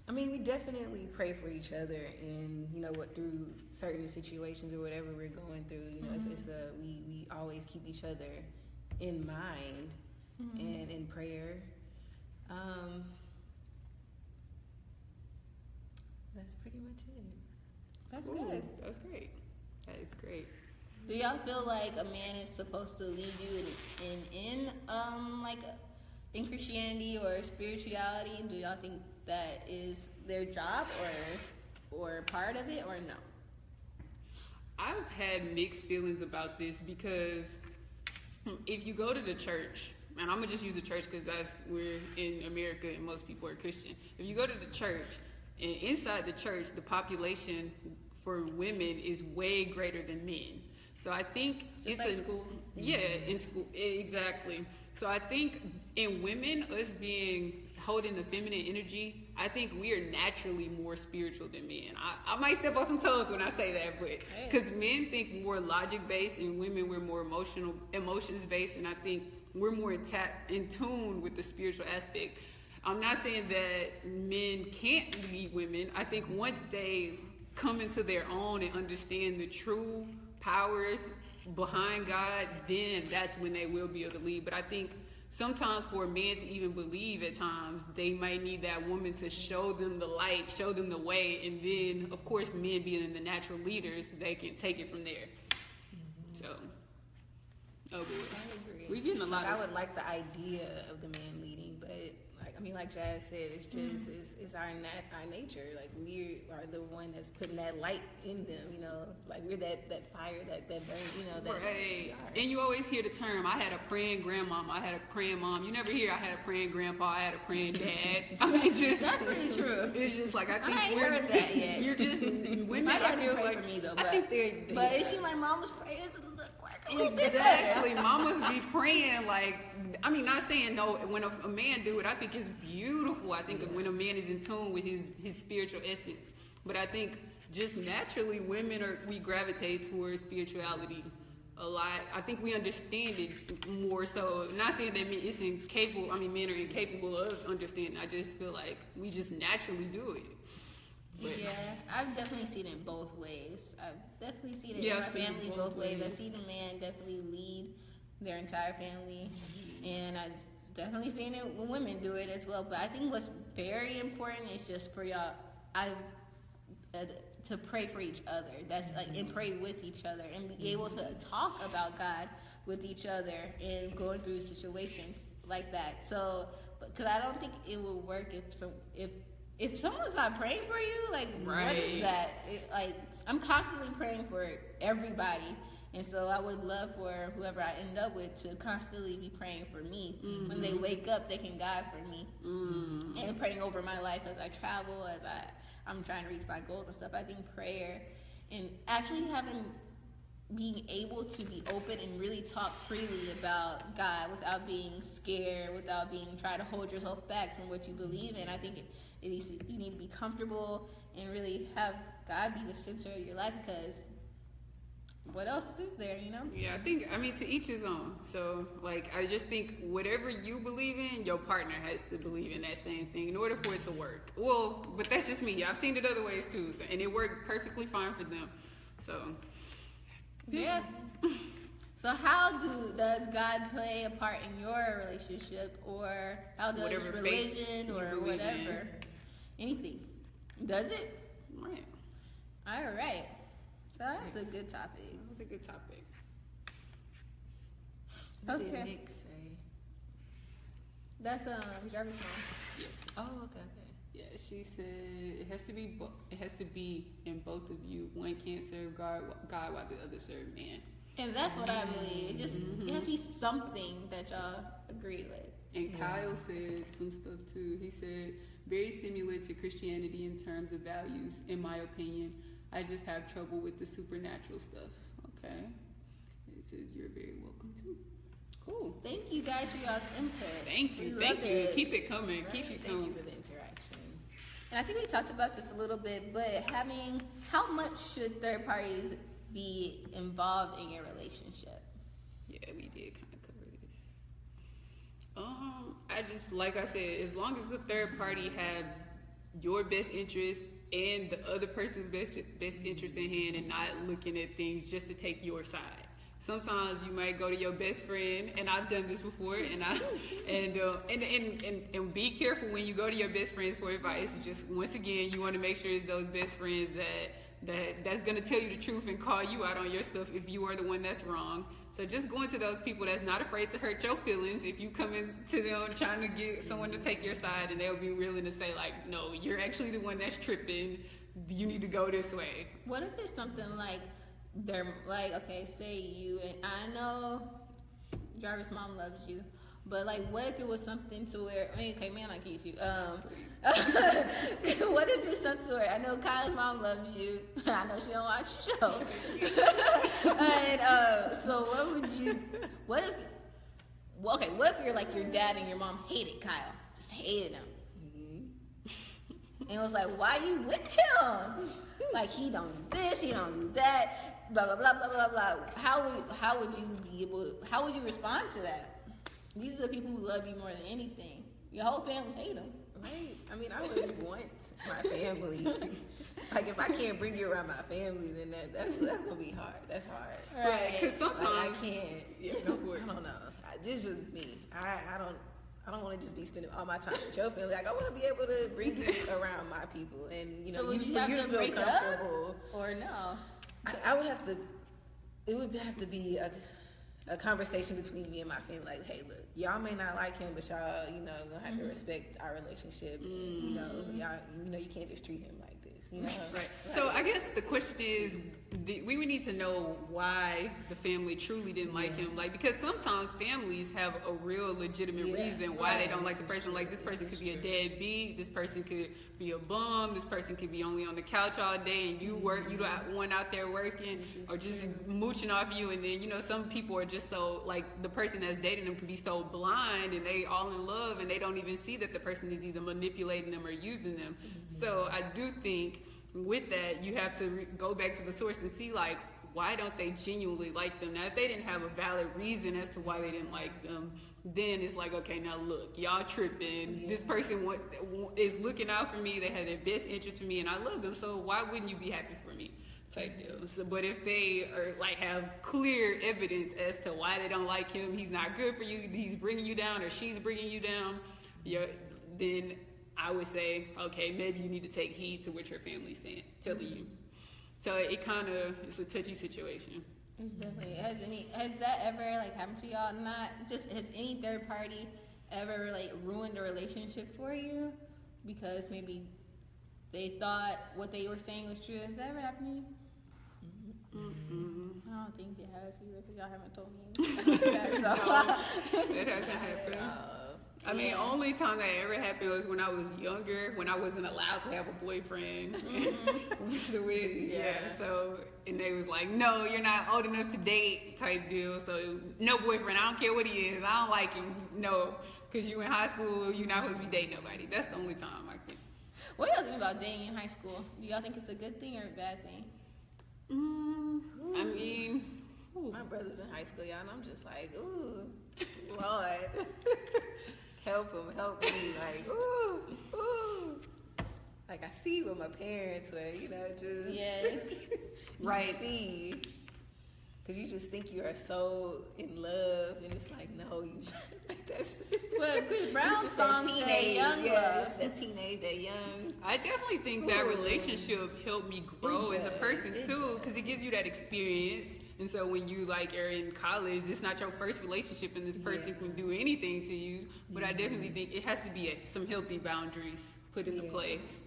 I mean, we definitely pray for each other, and you know what, through certain situations or whatever we're going through. You know, we always keep each other in mind and in prayer. That's pretty much it. That's Ooh, good. That's great. That is great. Do y'all feel like a man is supposed to lead you in Christianity or spirituality? Do y'all think that is their job or part of it, or no? I've had mixed feelings about this because if you go to the church, and I'm gonna just use the church because we're in America and most people are Christian. If you go to the church, and inside the church, the population for women is way greater than men. So I think Just like school. Yeah, in school, exactly. So I think in women, us holding the feminine energy, I think we are naturally more spiritual than men. I might step on some toes when I say that, but because men think more logic based and women we're more emotions based, and I think we're more in tune with the spiritual aspect. I'm not saying that men can't lead women. I think once they come into their own and understand the true power behind God, then that's when they will be able to lead. But I think sometimes for a man to even believe at times, they might need that woman to show them the light, show them the way, and then, of course, men being the natural leaders, they can take it from there. So, oh boy. I agree. We're getting a lot I of... would like the idea of the man leading, but like Jazz said, it's just it's our nature. Like we are the one that's putting that light in them. You know, like we're that fire that burns. You know, that right. And you always hear the term, I had a praying grandmama, I had a praying mom. You never hear I had a praying grandpa, I had a praying dad. I mean, That's pretty true. It's just like I think I ain't heard that yet. You're just women. My dad I feel didn't pray like for me though, I think but it seemed like mom was praying to the exactly. Mamas be praying like, I mean, not saying no. When a man do it, I think it's beautiful. I think when a man is in tune with his spiritual essence. But I think just naturally, we gravitate towards spirituality a lot. I think we understand it more so. Not saying that it's incapable. I mean, men are incapable of understanding. I just feel like we just naturally do it. But, yeah, I've definitely seen it both ways. I've definitely seen it in my family both ways. I've seen a man definitely lead their entire family, and I've definitely seen it when women do it as well. But I think what's very important is just for y'all, to pray for each other. That's like, and pray with each other, and be able to talk about God with each other and going through situations like that. So, because I don't think it will work if someone's not praying for you, like, what is that? I'm constantly praying for everybody. And so I would love for whoever I end up with to constantly be praying for me. When they wake up, thanking God for me. And praying over my life as I travel, as I'm trying to reach my goals and stuff. I think prayer and actually being able to be open and really talk freely about God without being scared, without trying to hold yourself back from what you believe in. I think you need to be comfortable and really have God be the center of your life, because what else is there, you know? Yeah, I mean, to each his own. So, like, I just think whatever you believe in, your partner has to believe in that same thing in order for it to work. Well, but that's just me. I've seen it other ways too, and it worked perfectly fine for them. So, yeah. So how does God play a part in your relationship, or how does Whatever religion or whatever, anything? Does it? Right. All right. So that's a good topic. That was a good topic. What did Okay. Nick say? That's Jarvis' mom. Yes. Oh, okay. Yeah, she said it has to be in both of you. One can't serve God while the other serve man. And that's what I believe. It has to be something that y'all agree with. And Kyle said some stuff too. He said, very similar to Christianity in terms of values, in my opinion. I just have trouble with the supernatural stuff. Okay. It says you're very welcome too. Cool. Thank you guys for y'all's input. Thank you. We Thank love you. it. Keep it coming. Right? Keep it Thank coming. you for the interaction. And I think we talked about this a little bit, but how much should third parties be involved in your relationship? Yeah, we did kind of cover this. I just, like I said, as long as the third party have your best interest and the other person's best interest in hand, and not looking at things just to take your side. Sometimes you might go to your best friend, and I've done this before, and be careful when you go to your best friends for advice. Just once again, you want to make sure it's those best friends that's gonna tell you the truth and call you out on your stuff if you are the one that's wrong. So just going to those people that's not afraid to hurt your feelings. If you come into them trying to get someone to take your side, and they'll be willing to say like, no, you're actually the one that's tripping. You need to go this way. What if it's something like they're like, okay, say you, and I know Jarvis' mom loves you, but like, what if it was something to where, okay, man, I accuse you. What if it's something to where I know Kyle's mom loves you. I know she don't watch the show. And so what if you're like your dad and your mom hated Kyle, just hated him. And it was like, why you with him? Like, he don't do this, he don't do that, blah blah blah blah blah blah. How would you respond to that? These are the people who love you more than anything. Your whole family hate them. Right. I mean, I really want my family. Like, if I can't bring you around my family, then that's gonna be hard. That's hard. Right. Because sometimes like, I can't. Yeah, go for it. I don't know. This is just me. I don't want to just be spending all my time with your family. Like, I want to be able to bring you around my people, and So would you have to feel break comfortable. up, or no? I would have to. It would have to be a conversation between me and my family. Like, hey, look, y'all may not like him, but y'all, gonna have to respect our relationship. And, y'all, you can't just treat him like this. Right. So I guess the question is, we would need to know why the family truly didn't like him. Like, because sometimes families have a real legitimate reason why they don't like the person. Like, this person could be a deadbeat, this person could be a bum, this person could be only on the couch all day, and you got one out there working or just mooching off you. And then, some people are just so, like, the person that's dating them can be so blind, and they all in love, and they don't even see that the person is either manipulating them or using them. So I do think with that, you have to go back to the source and see, like, why don't they genuinely like them? Now, if they didn't have a valid reason as to why they didn't like them, then it's like, okay, now look, y'all tripping. This person is looking out for me. They have their best interest for me, and I love them. So why wouldn't you be happy for me? Type deal. So, but if they are like have clear evidence as to why they don't like him, he's not good for you, he's bringing you down, or she's bringing you down, then I would say, okay, maybe you need to take heed to what your family's telling you. So it's a touchy situation. It's definitely. Has that ever like happened to y'all? Has any third party ever like ruined a relationship for you because maybe they thought what they were saying was true? Has that ever happened to you? I don't think it has either, because y'all haven't told me anything. That hasn't happened. I mean, only time that ever happened was when I was younger, when I wasn't allowed to have a boyfriend. So, and they was like, no, you're not old enough to date type deal. So, no boyfriend. I don't care what he is. I don't like him. No, because you in high school, you're not supposed to be dating nobody. That's the only time I think. What do y'all think about dating in high school? Do y'all think it's a good thing or a bad thing? I mean, my brother's in high school, y'all, and I'm just like, ooh, Lord. Help me, like, ooh. Like, I see what my parents were, right. See. Because you just think you are so in love, and it's like, no, you that's. Well, Chris Brown's song say young love. That teenage, that young. I definitely think that relationship helped me grow as a person too, because it gives you that experience. And so when you are in college, it's not your first relationship, and this person can do anything to you. But I definitely think it has to be some healthy boundaries put into place,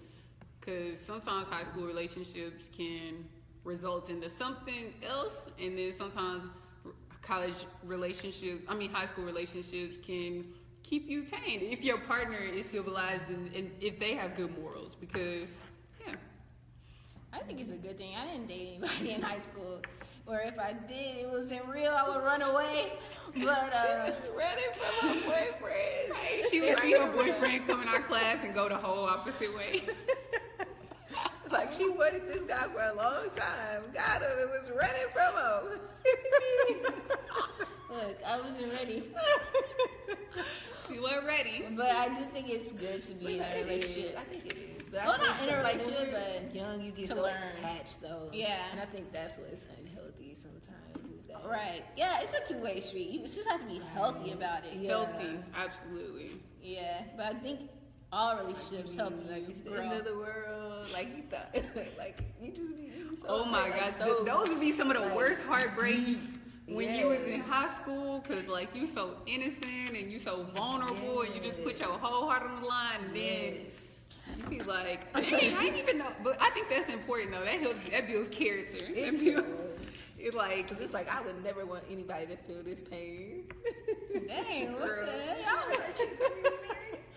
because sometimes high school relationships can result into something else, and then sometimes high school relationships can keep you tamed if your partner is civilized and if they have good morals, because I think it's a good thing. I didn't date anybody in high school. Or if I did, it wasn't real, I would run away. But she was running from her boyfriend. Right. She would see her boyfriend come in our class and go the whole opposite way. Like she wanted this guy for a long time. Got him and was running from him. Look, I wasn't ready. She wasn't ready. But I do think it's good to be in a relationship. I think it is. But Well, I think not in a relationship, but young, you get to so learn. attached though. Yeah. And I think that's what's unhealthy sometimes is that. Right. Yeah, it's a two-way street. You just have to be healthy about it. Yeah. Healthy, absolutely. Yeah, but I think all relationships help you Like it's the grow. end of the world. Like you thought, like you be so. Oh my like, gosh, so, those would be some of the like, worst heartbreaks when you was in Yes. high school, cause like you so innocent and you so vulnerable and you just put your whole heart on the line, and then you be like, dang, I didn't even know. But I think that's important though. That helps. That builds character. That builds. It like, Cause it's like I would never want anybody to feel this pain. Dang, what Girl. the hell?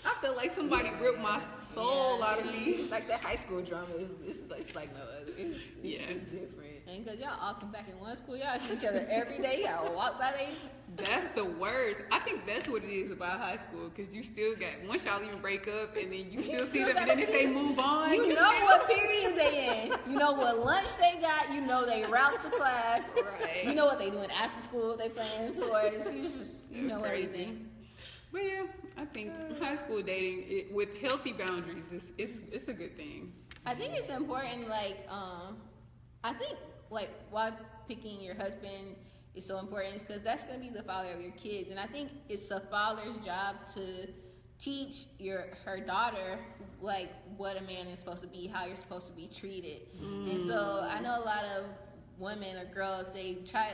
I feel like somebody ripped my soul out of me. Like that high school drama is it's like no other. It's Yeah. just different. And because y'all all come back in one school, y'all see each other every day. Y'all walk by they. That's the worst. I think that's what it is about high school, because you still got, once y'all even break up and then you still see them, and then if they move on, You know still, what period they in. You know what lunch they got. You know they route to class. Right. You know what they doing after school. They playing towards. You just It's know crazy. everything. But yeah, I think high school dating with healthy boundaries it's a good thing. I think it's important. Like, I think like why picking your husband is so important is because that's going to be the father of your kids, and I think it's a father's job to teach her daughter like what a man is supposed to be, how you're supposed to be treated. And so I know a lot of women or girls, they try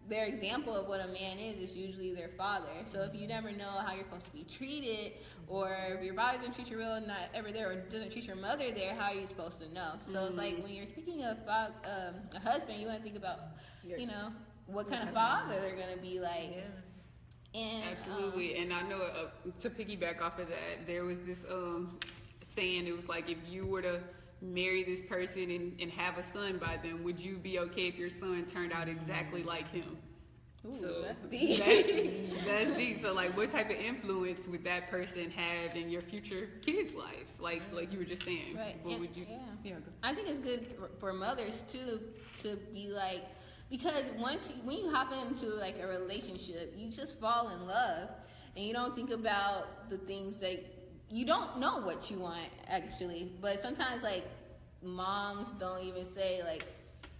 their example of what a man is usually their father. So if you never know how you're supposed to be treated, or if your father doesn't treat you real, not ever there, or doesn't treat your mother there, how are you supposed to know? So it's like when you're thinking about a husband, you want to think about, you know, what kind of father they're going to be like. Yeah. And, Absolutely. And I know to piggyback off of that, there was this saying, it was like, if you were to marry this person and have a son by them, would you be okay if your son turned out exactly like him? Ooh, So that's deep. that's deep. So like, what type of influence would that person have in your future kid's life? Like you were just saying. Right. What And- would you? yeah. Go. I think it's good for mothers too to be like, because when you hop into like a relationship, you just fall in love, and you don't think about the things that you don't know what you want actually. But sometimes like moms don't even say like,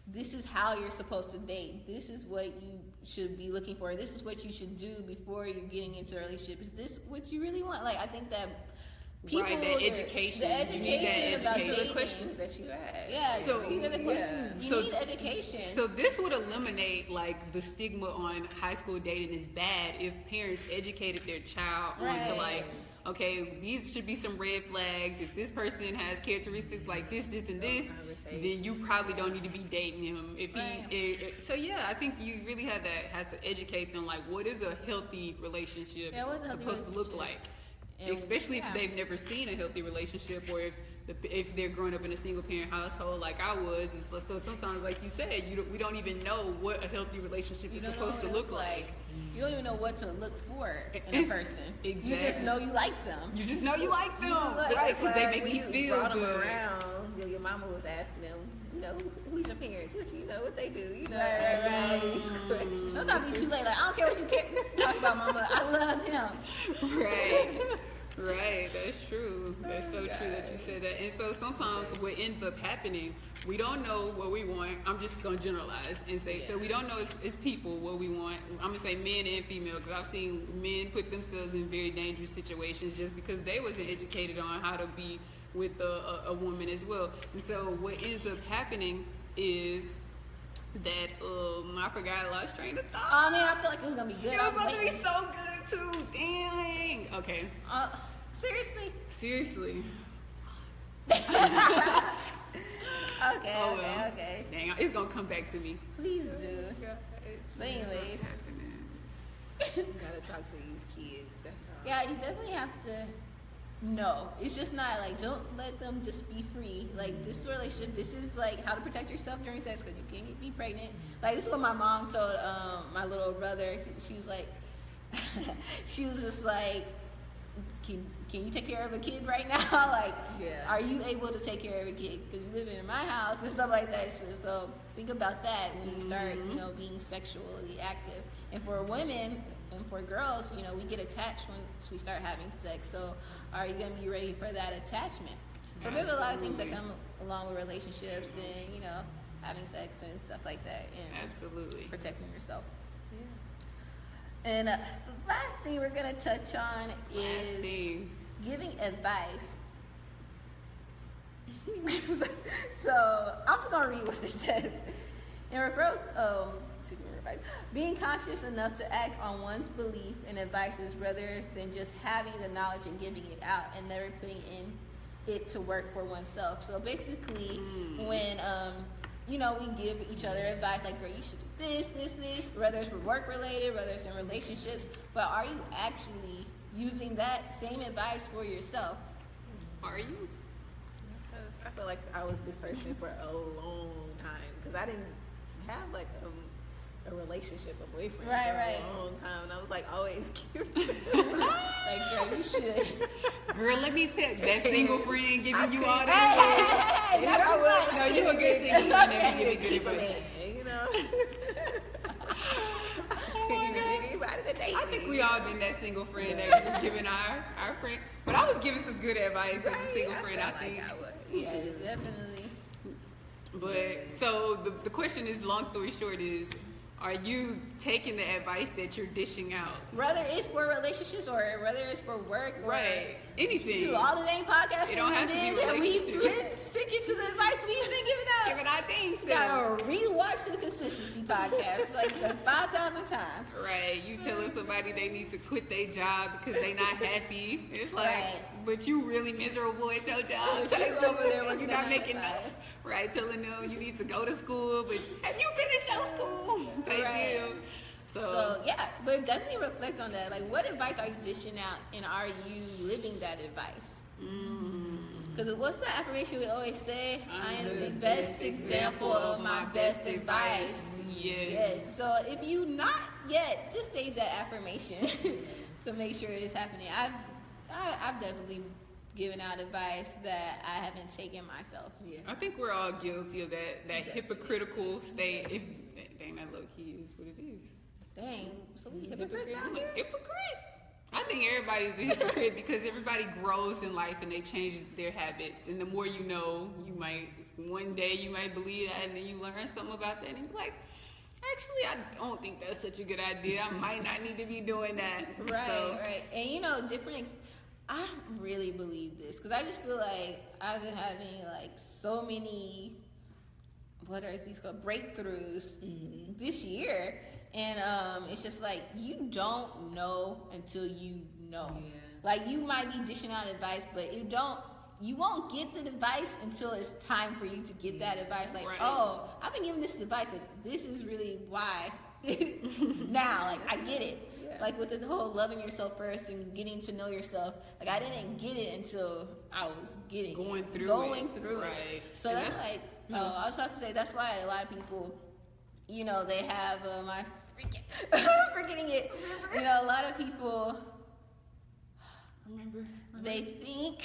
this is how you're supposed to date. This is what you should be looking for. This is what you should do before you're getting into a relationship. Is this what you really want? Like, I think that people, Right, that education. the You need that education about education. So the dating. questions that you ask. Yeah, So- these are the questions. You So- need education. So this would eliminate like the stigma on high school dating is bad if parents educated their child onto Right. like, okay, these should be some red flags. If this person has characteristics like this, this, and this, then you probably don't need to be dating him. If Right. so yeah, I think you really had to educate them like, what is a healthy relationship Yeah, what's a healthy supposed to look relationship? like? And- Especially yeah. if they've never seen a healthy relationship, or if they're growing up in a single parent household like I was. So sometimes, like you said, we don't even know what a healthy relationship You is don't know supposed what to it look look like. You don't even know what to look for in a person. You just Exactly. know you like them. You just know you like them, like- right? Because they make when me you feel brought them good. around, your mama was asking them, you know, who's your parents? What you know, what they do? You know, Right, asking all right. these questions. Sometimes be too late. Like, I don't care what you care. Talk about mama. I love him. Right. Right, that's true. That's so true that you said that. And so sometimes what ends up happening, we don't know what we want. I'm just going to generalize and say, so we don't know as people what we want. I'm going to say men and female, because I've seen men put themselves in very dangerous situations just because they wasn't educated on how to be with a woman as well. And so what ends up happening is that, I forgot, I lost train of thought. Oh man, I feel like it was gonna be good. It was I supposed to be waiting. so good too. Dang. Okay. Seriously? Seriously. Okay, Oh, well. okay. Dang, it's gonna come back to me. Please do. But anyways, You gotta talk to these kids. That's all. yeah, you definitely have to no, it's just not like, don't let them just be free. Like, this relationship, this is like how to protect yourself during sex, because you can't be pregnant. Like, this is what my mom told my little brother. She was like, she was just like, can you take care of a kid right now? Like, are you able to take care of a kid? Because you live in my house and stuff like that. So think about that when you start, being sexually active. And for women and for girls, we get attached once we start having sex. So are you going to be ready for that attachment? So there's a lot of things that come along with relationships and, having sex and stuff like that. And protecting yourself. And the last thing we're going to touch on is giving advice. So I'm just going to read what this says. In reference to giving advice, being conscious enough to act on one's belief and advices rather than just having the knowledge and giving it out and never putting it to work for oneself. So basically, when we give each other advice, like, girl, you should do this, whether it's work related, whether it's in relationships, but are you actually using that same advice for yourself? Are you? I feel like I was this person for a long time, because I didn't have like a relationship, a boyfriend for a long time, and I was like always cute. Like, girl, you should. Girl, let me tell you, that single friend giving you all that. Hey, no, you a good single friend that be giving good advice. I think we all been that single friend that was giving our friend, but I was giving some good advice as a single friend. I think. Yeah, definitely. But so the question is, long story short, is, are you taking the advice that you're dishing out? Whether it's for relationships or whether it's for work or anything. Dude, all the dang podcasts it don't have to be relationships. We've been sticking to the advice we've been giving out. Giving our things. You gotta rewatch the consistency podcast like 5,000 times. Right. You telling somebody they need to quit their job because they not happy. It's like, but you really miserable at your job. So you over there you're not making enough. Right. Telling them you need to go to school, but have you finished your school? Deal. So yeah, but definitely reflect on that. Like, what advice are you dishing out, and are you living that advice? Because what's the affirmation we always say? I am the best example of my best advice. Yes. So if you not yet, just say that affirmation to make sure it's happening. I've definitely given out advice that I haven't taken myself. Yeah. I think we're all guilty of that hypocritical state. Dang, that low key is what it is. Dang, so we hypocrites out here? Hypocrite. I think everybody's a hypocrite because everybody grows in life and they change their habits. And the more you know, one day you might believe that, and then you learn something about that and you're like, actually, I don't think that's such a good idea. I might not need to be doing that. Right. And I really believe this because I just feel like I've been having like so many, what are these called, breakthroughs this year. And it's just like, you don't know until you know. Yeah. Like, you might be dishing out advice, but you won't get the advice until it's time for you to get that advice. Like, oh, I've been giving this advice, but this is really why. Now, like, I get it. Yeah. Like, with the whole loving yourself first and getting to know yourself, like, I didn't get it until I was going through it. So that's like, I was about to say, that's why a lot of people, they have forgetting it. A lot of people, they think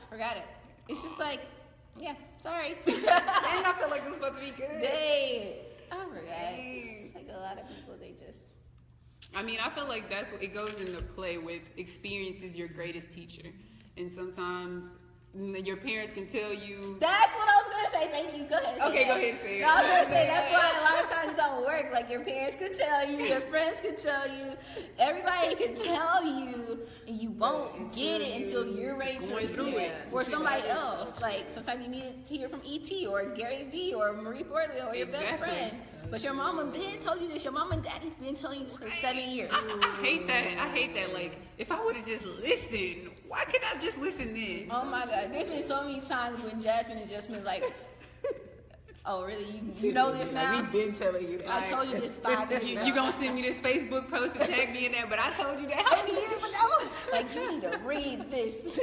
forgot it. It's just like, yeah, sorry. And I feel like it was supposed to be good. I forgot. It's like a lot of people, they just. I feel like that's what it goes into play with. Experience is your greatest teacher, and sometimes your parents can tell you. That's what I was gonna say. Thank you. Go ahead. Okay, go ahead and say it. No, I was gonna say that's why a lot of times it don't work. Like, your parents could tell you, your friends could tell you, everybody could tell you, and you won't get it until you're ready to receive it. Or somebody else. Like, sometimes you need to hear from E.T. or Gary Vee or Marie Forleo or your best friend. But your mama been told you this. Your mom and daddy been telling you this for 7 years. I hate that. Like, if I would have just listened, why could I just listen then? Oh my God. There's been so many times when Jasmine has just been like, oh, really? You know this now? We've been telling you. I told you this 5 years ago. You gonna send me this Facebook post and tag me in there, but I told you that how many years ago? Like, you need to read this.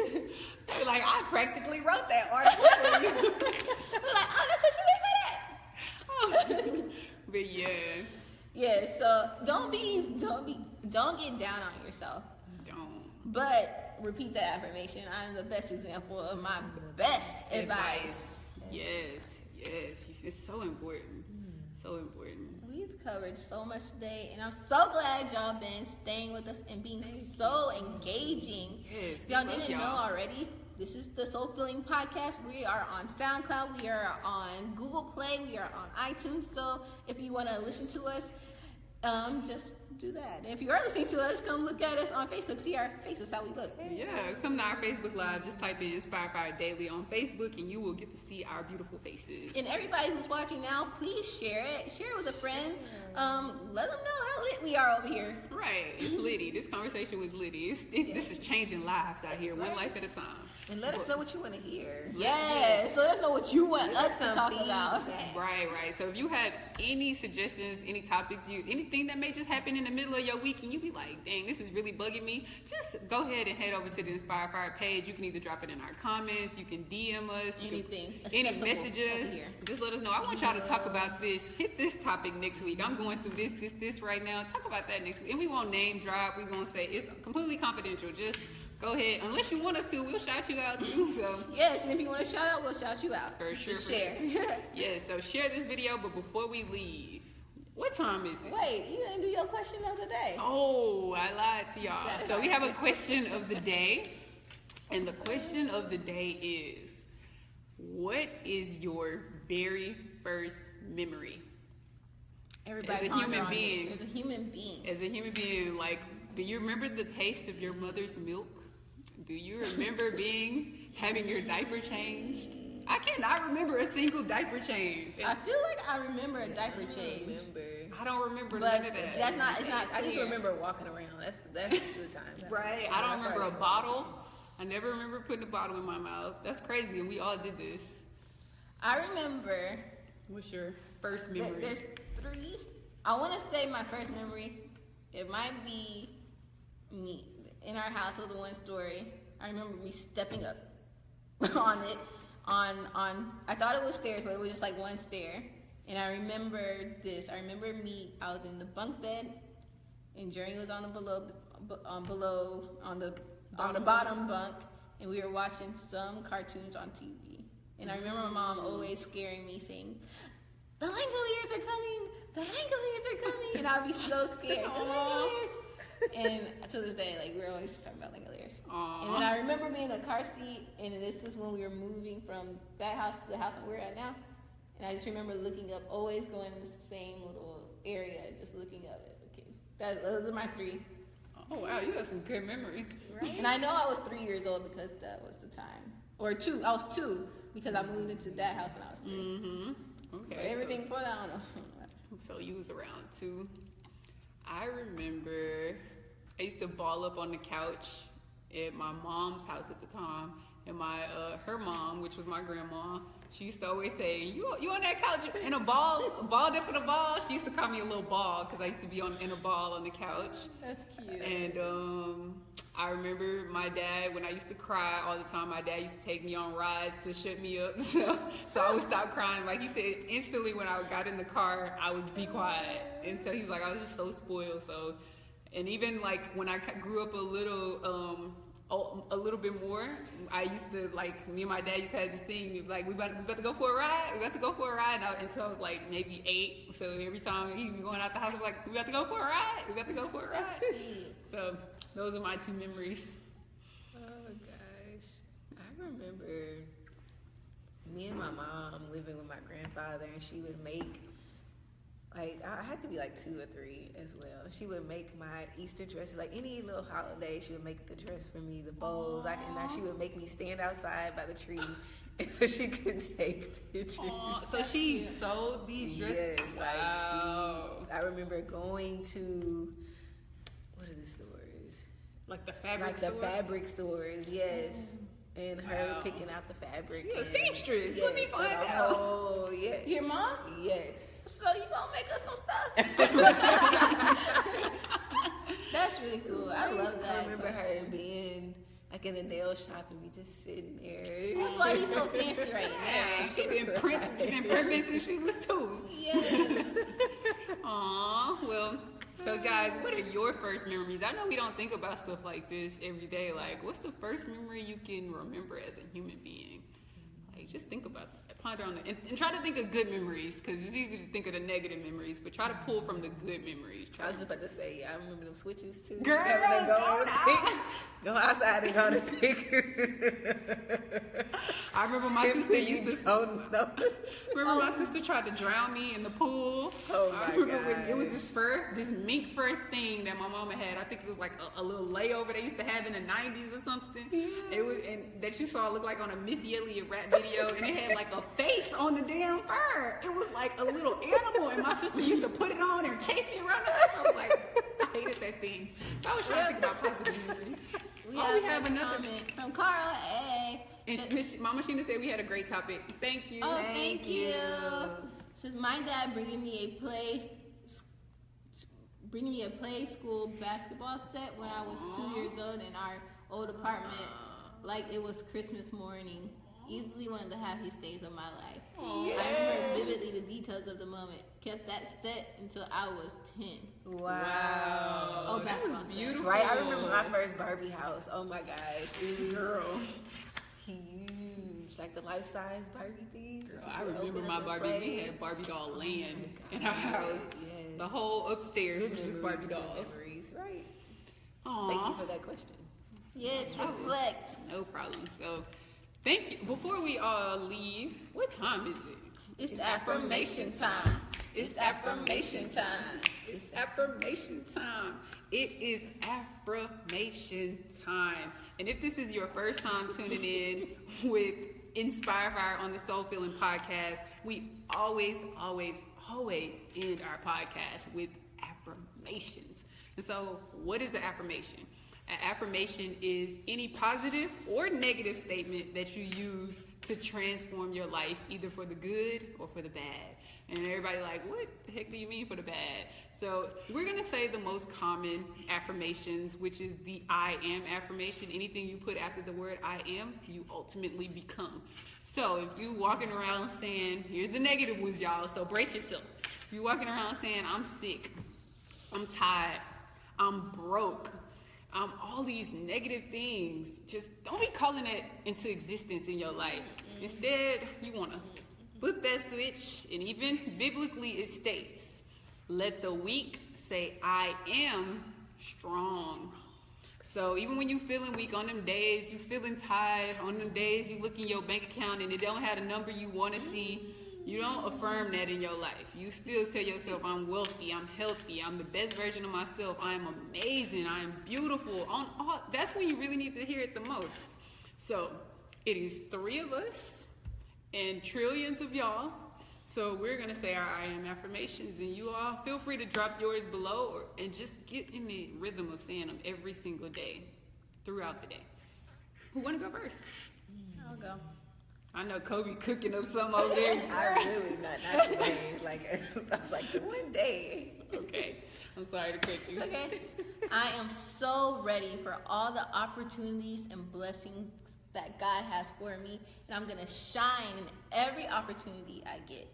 Like, I practically wrote that article for you. Like, oh, that's what you meant by that. But yeah. Yeah, so don't get down on yourself. Don't. But repeat the affirmation. I am the best example of my best advice. Yes. It's so important. So important. We've covered so much today, and I'm so glad y'all been staying with us and being so engaging. Yes, if y'all didn't know already, this is the Soul Filling Podcast. We are on SoundCloud, we are on Google Play, we are on iTunes. So if you want to listen to us, just do that. And if you are listening to us, come look at us on Facebook. See our faces, how we look. Yeah, come to our Facebook Live. Just type in Inspire Fire Daily on Facebook, and you will get to see our beautiful faces. And everybody who's watching now, please share it. Share it with a friend. Let them know how lit we are over here. Right. It's litty. This conversation was litty. This is changing lives out here, one life at a time. And let us know what you want to hear. Yes. Let us know what you want us to talk about. Right. So if you have any suggestions, any topics, anything that may just happen in the middle of your week and you be like, dang, this is really bugging me, just go ahead and head over to the Inspire Fire page. You can either drop it in our comments, you can DM us, any messages. Just let us know. I want y'all to talk about this. Hit this topic next week. I'm going through this right now. Talk about that next week. And we won't name drop. We won't say it's completely confidential. Just go ahead. Unless you want us to, we'll shout you out too. So yes, and if you want to shout out, we'll shout you out. For sure. Just share. Yeah, so share this video, but before we leave, what time is it? Wait, you didn't do your question of the day. Oh, I lied to y'all. So we have a question of the day. And the question of the day is, what is your very first memory? Everybody as a human being. As a human being. As a human being, like, do you remember the taste of your mother's milk? Do you remember having your diaper changed? I cannot remember a single diaper change. I feel like I remember a diaper change. I don't remember but none of that. It's not clear. I just remember walking around. That's the time. Right. I don't remember a bottle. I never remember putting a bottle in my mouth. That's crazy, and we all did this. I remember. What's your first memory? There's 3. I want to say my first memory. It might be me in our house. It was one story. I remember me stepping up on it. I thought it was stairs, but it was just like one stair. And I remember this. I remember I was in the bunk bed, and Journey was on the bottom bunk, and we were watching some cartoons on TV. And I remember my mom always scaring me, saying, "The Langoliers are coming! The Langoliers are coming!" And I'd be so scared. The Langoliers. And to this day, like, we're always talking about Langoliers. And then I remember being in a car seat, and this is when we were moving from that house to the house that we're at now. And I just remember looking up, always going in the same little area, just looking up as a kid. Those are my 3. Oh, wow, you have some good memory. Right? And I know I was 3 years old because that was the time. Or 2. I was 2 because I moved into that house when I was 3. Mm-hmm. Okay. But everything before that, I don't know. So you was around 2. I remember I used to ball up on the couch at my mom's house at the time, and her mom, which was my grandma, she used to always say, "You on that couch in a ball up in a ball?" She used to call me a little ball because I used to be in a ball on the couch. That's cute. And I remember my dad, when I used to cry all the time, my dad used to take me on rides to shut me up. So I would stop crying. Like he said, instantly when I got in the car, I would be quiet. And so he's like, I was just so spoiled. So, and even like when I grew up a little bit more, I used to, like, me and my dad used to have this thing, like, we about to go for a ride? We about to go for a ride? Until I was, like, maybe 8. So every time he was going out the house, I was like, we about to go for a ride? We about to go for a ride? So those are my 2 memories. Oh, gosh. I remember me and my mom living with my grandfather, and she would make, like, I had to be like 2 or 3 as well. She would make my Easter dresses, like any little holiday, she would make the dress for me, the bows. And she would make me stand outside by the tree so she could take pictures. So she sewed these dresses? Yes, wow. I remember going to, what are the stores? Like the fabric stores? Like the fabric stores, yes. And her picking out the fabric. She a seamstress. Yes, Let me find out. Oh, yes. Your mom? Yes. So you gonna make us some stuff? That's really cool. I love that. I remember her question. being like in the nail shop and we just sitting there. That's why he's so fancy right Hey, now. she been primping since she was 2. Yeah. Aw, well, so guys, what are your first memories? I know we don't think about stuff like this every day. Like, what's the first memory you can remember as a human being? Like, just think about that. Ponder on it. And try to think of good memories, because it's easy to think of the negative memories, but try to pull from the good memories. I was just about to say, I remember them switches too. Girl, go outside and go to pick. I remember my sister used to. Don't know. Remember my sister tried to drown me in the pool. Oh I my remember when it was gosh. this mink fur thing that my mama had. I think it was like a little layover they used to have in the 90s or something. It was, and that you saw look like on a Missy Elliott rap video, and it had like a face on the damn fur. It was like a little animal, and my sister used to put it on and chase me around the house. I was like, I hated that thing. So I was trying to think about positive memories. We Oh, have another comment from Carl. Hey. And Mama Sheena said we had a great topic. Thank you. Oh, thank you. Says my dad bringing me a play school basketball set when I was 2 years old in our old apartment, like it was Christmas morning. Easily one of the happiest days of my life. Aww. I remember vividly the details of the moment. Kept that set until I was 10. Wow. Oh, that basketball was set. beautiful. Right, I remember my first Barbie house. Oh my gosh, it was Girl. huge, like the life-size Barbie thing. Girl, I remember my Barbie. We had Barbie doll land in our house. Yes. The whole upstairs Good was just memories, Barbie good dolls. memories, right? Aww. Thank you for that question. Yes, reflect. No problem. So, thank you. Before we all leave, what time is it? It's affirmation time. It's affirmation time. It's affirmation time. It is affirmation time. And if this is your first time tuning in with Inspire Fire on the Soul Feeling podcast, we always end our podcast with affirmations. And so, what is an affirmation? An affirmation is any positive or negative statement that you use to transform your life, either for the good or for the bad. And everybody like, what the heck do you mean for the bad? So we're going to say the most common affirmations, which is the I am affirmation. Anything you put after the word I am, you ultimately become. So if you walking around saying, here's the negative ones, y'all, so brace yourself. If you're walking around saying, I'm sick, I'm tired, I'm broke, all these negative things, just don't be calling it into existence in your life. Instead, you want to flip that switch, and even biblically it states, let the weak say, I am strong. So even when you feeling weak, on them days you feeling tired, on them days you look in your bank account and it don't have the number you want to see, you don't affirm that in your life. You still tell yourself, I'm wealthy, I'm healthy, I'm the best version of myself, I am amazing, I am beautiful. That's when you really need to hear it the most. So it is 3 of us and trillions of y'all. So we're going to say our I am affirmations, and you all feel free to drop yours below and just get in the rhythm of saying them every single day throughout the day. Who want to go first? I'll go. I know Kobe cooking up something over there. I really not today. Like I was like one day. Okay, I'm sorry to cut you. It's okay. I am so ready for all the opportunities and blessings that God has for me, and I'm gonna shine in every opportunity I get.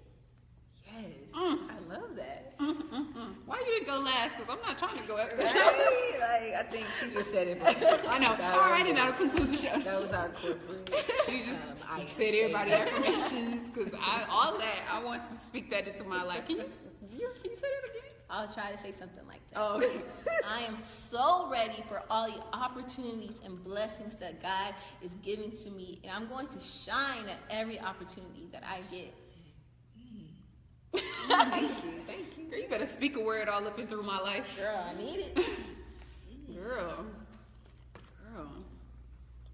Yes, I love that. Why you didn't go last? Because I'm not trying to go after that. Right? Like I think she just said it. I know. All right, and that'll conclude the show. That was our corporate. She just I said everybody affirmations because all that I want to speak that into my life. Can you say that again? I'll try to say something like that. Oh, okay. I am so ready for all the opportunities and blessings that God is giving to me, and I'm going to shine at every opportunity that I get. Thank you. Girl, you better speak a word all up and through my life. Girl, I need it. Girl.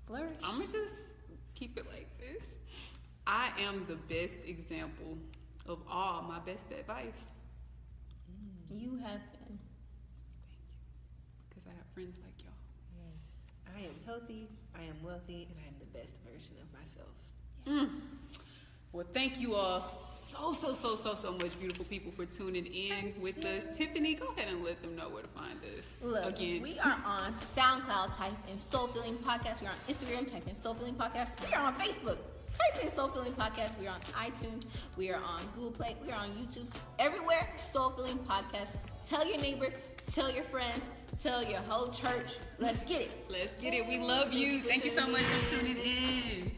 Flourish. I'm going to just keep it like this. I am the best example of all my best advice. You have been. Because I have friends like y'all. Yes, I am healthy. I am wealthy, and I am the best version of myself. Well, thank you all so much, beautiful people, for tuning in with us. Tiffany, go ahead and let them know where to find us. Look, again. We are on SoundCloud, type in Soul Filling Podcast. We're on Instagram, type in Soul Filling Podcast. We are on Facebook, type in Soul Filling Podcast. We are on iTunes. We are on Google Play. We are on YouTube. Everywhere, Soul Filling Podcast. Tell your neighbor, tell your friends, tell your whole church. Let's get it. Let's get it. We love you. Thank you so much for tuning in.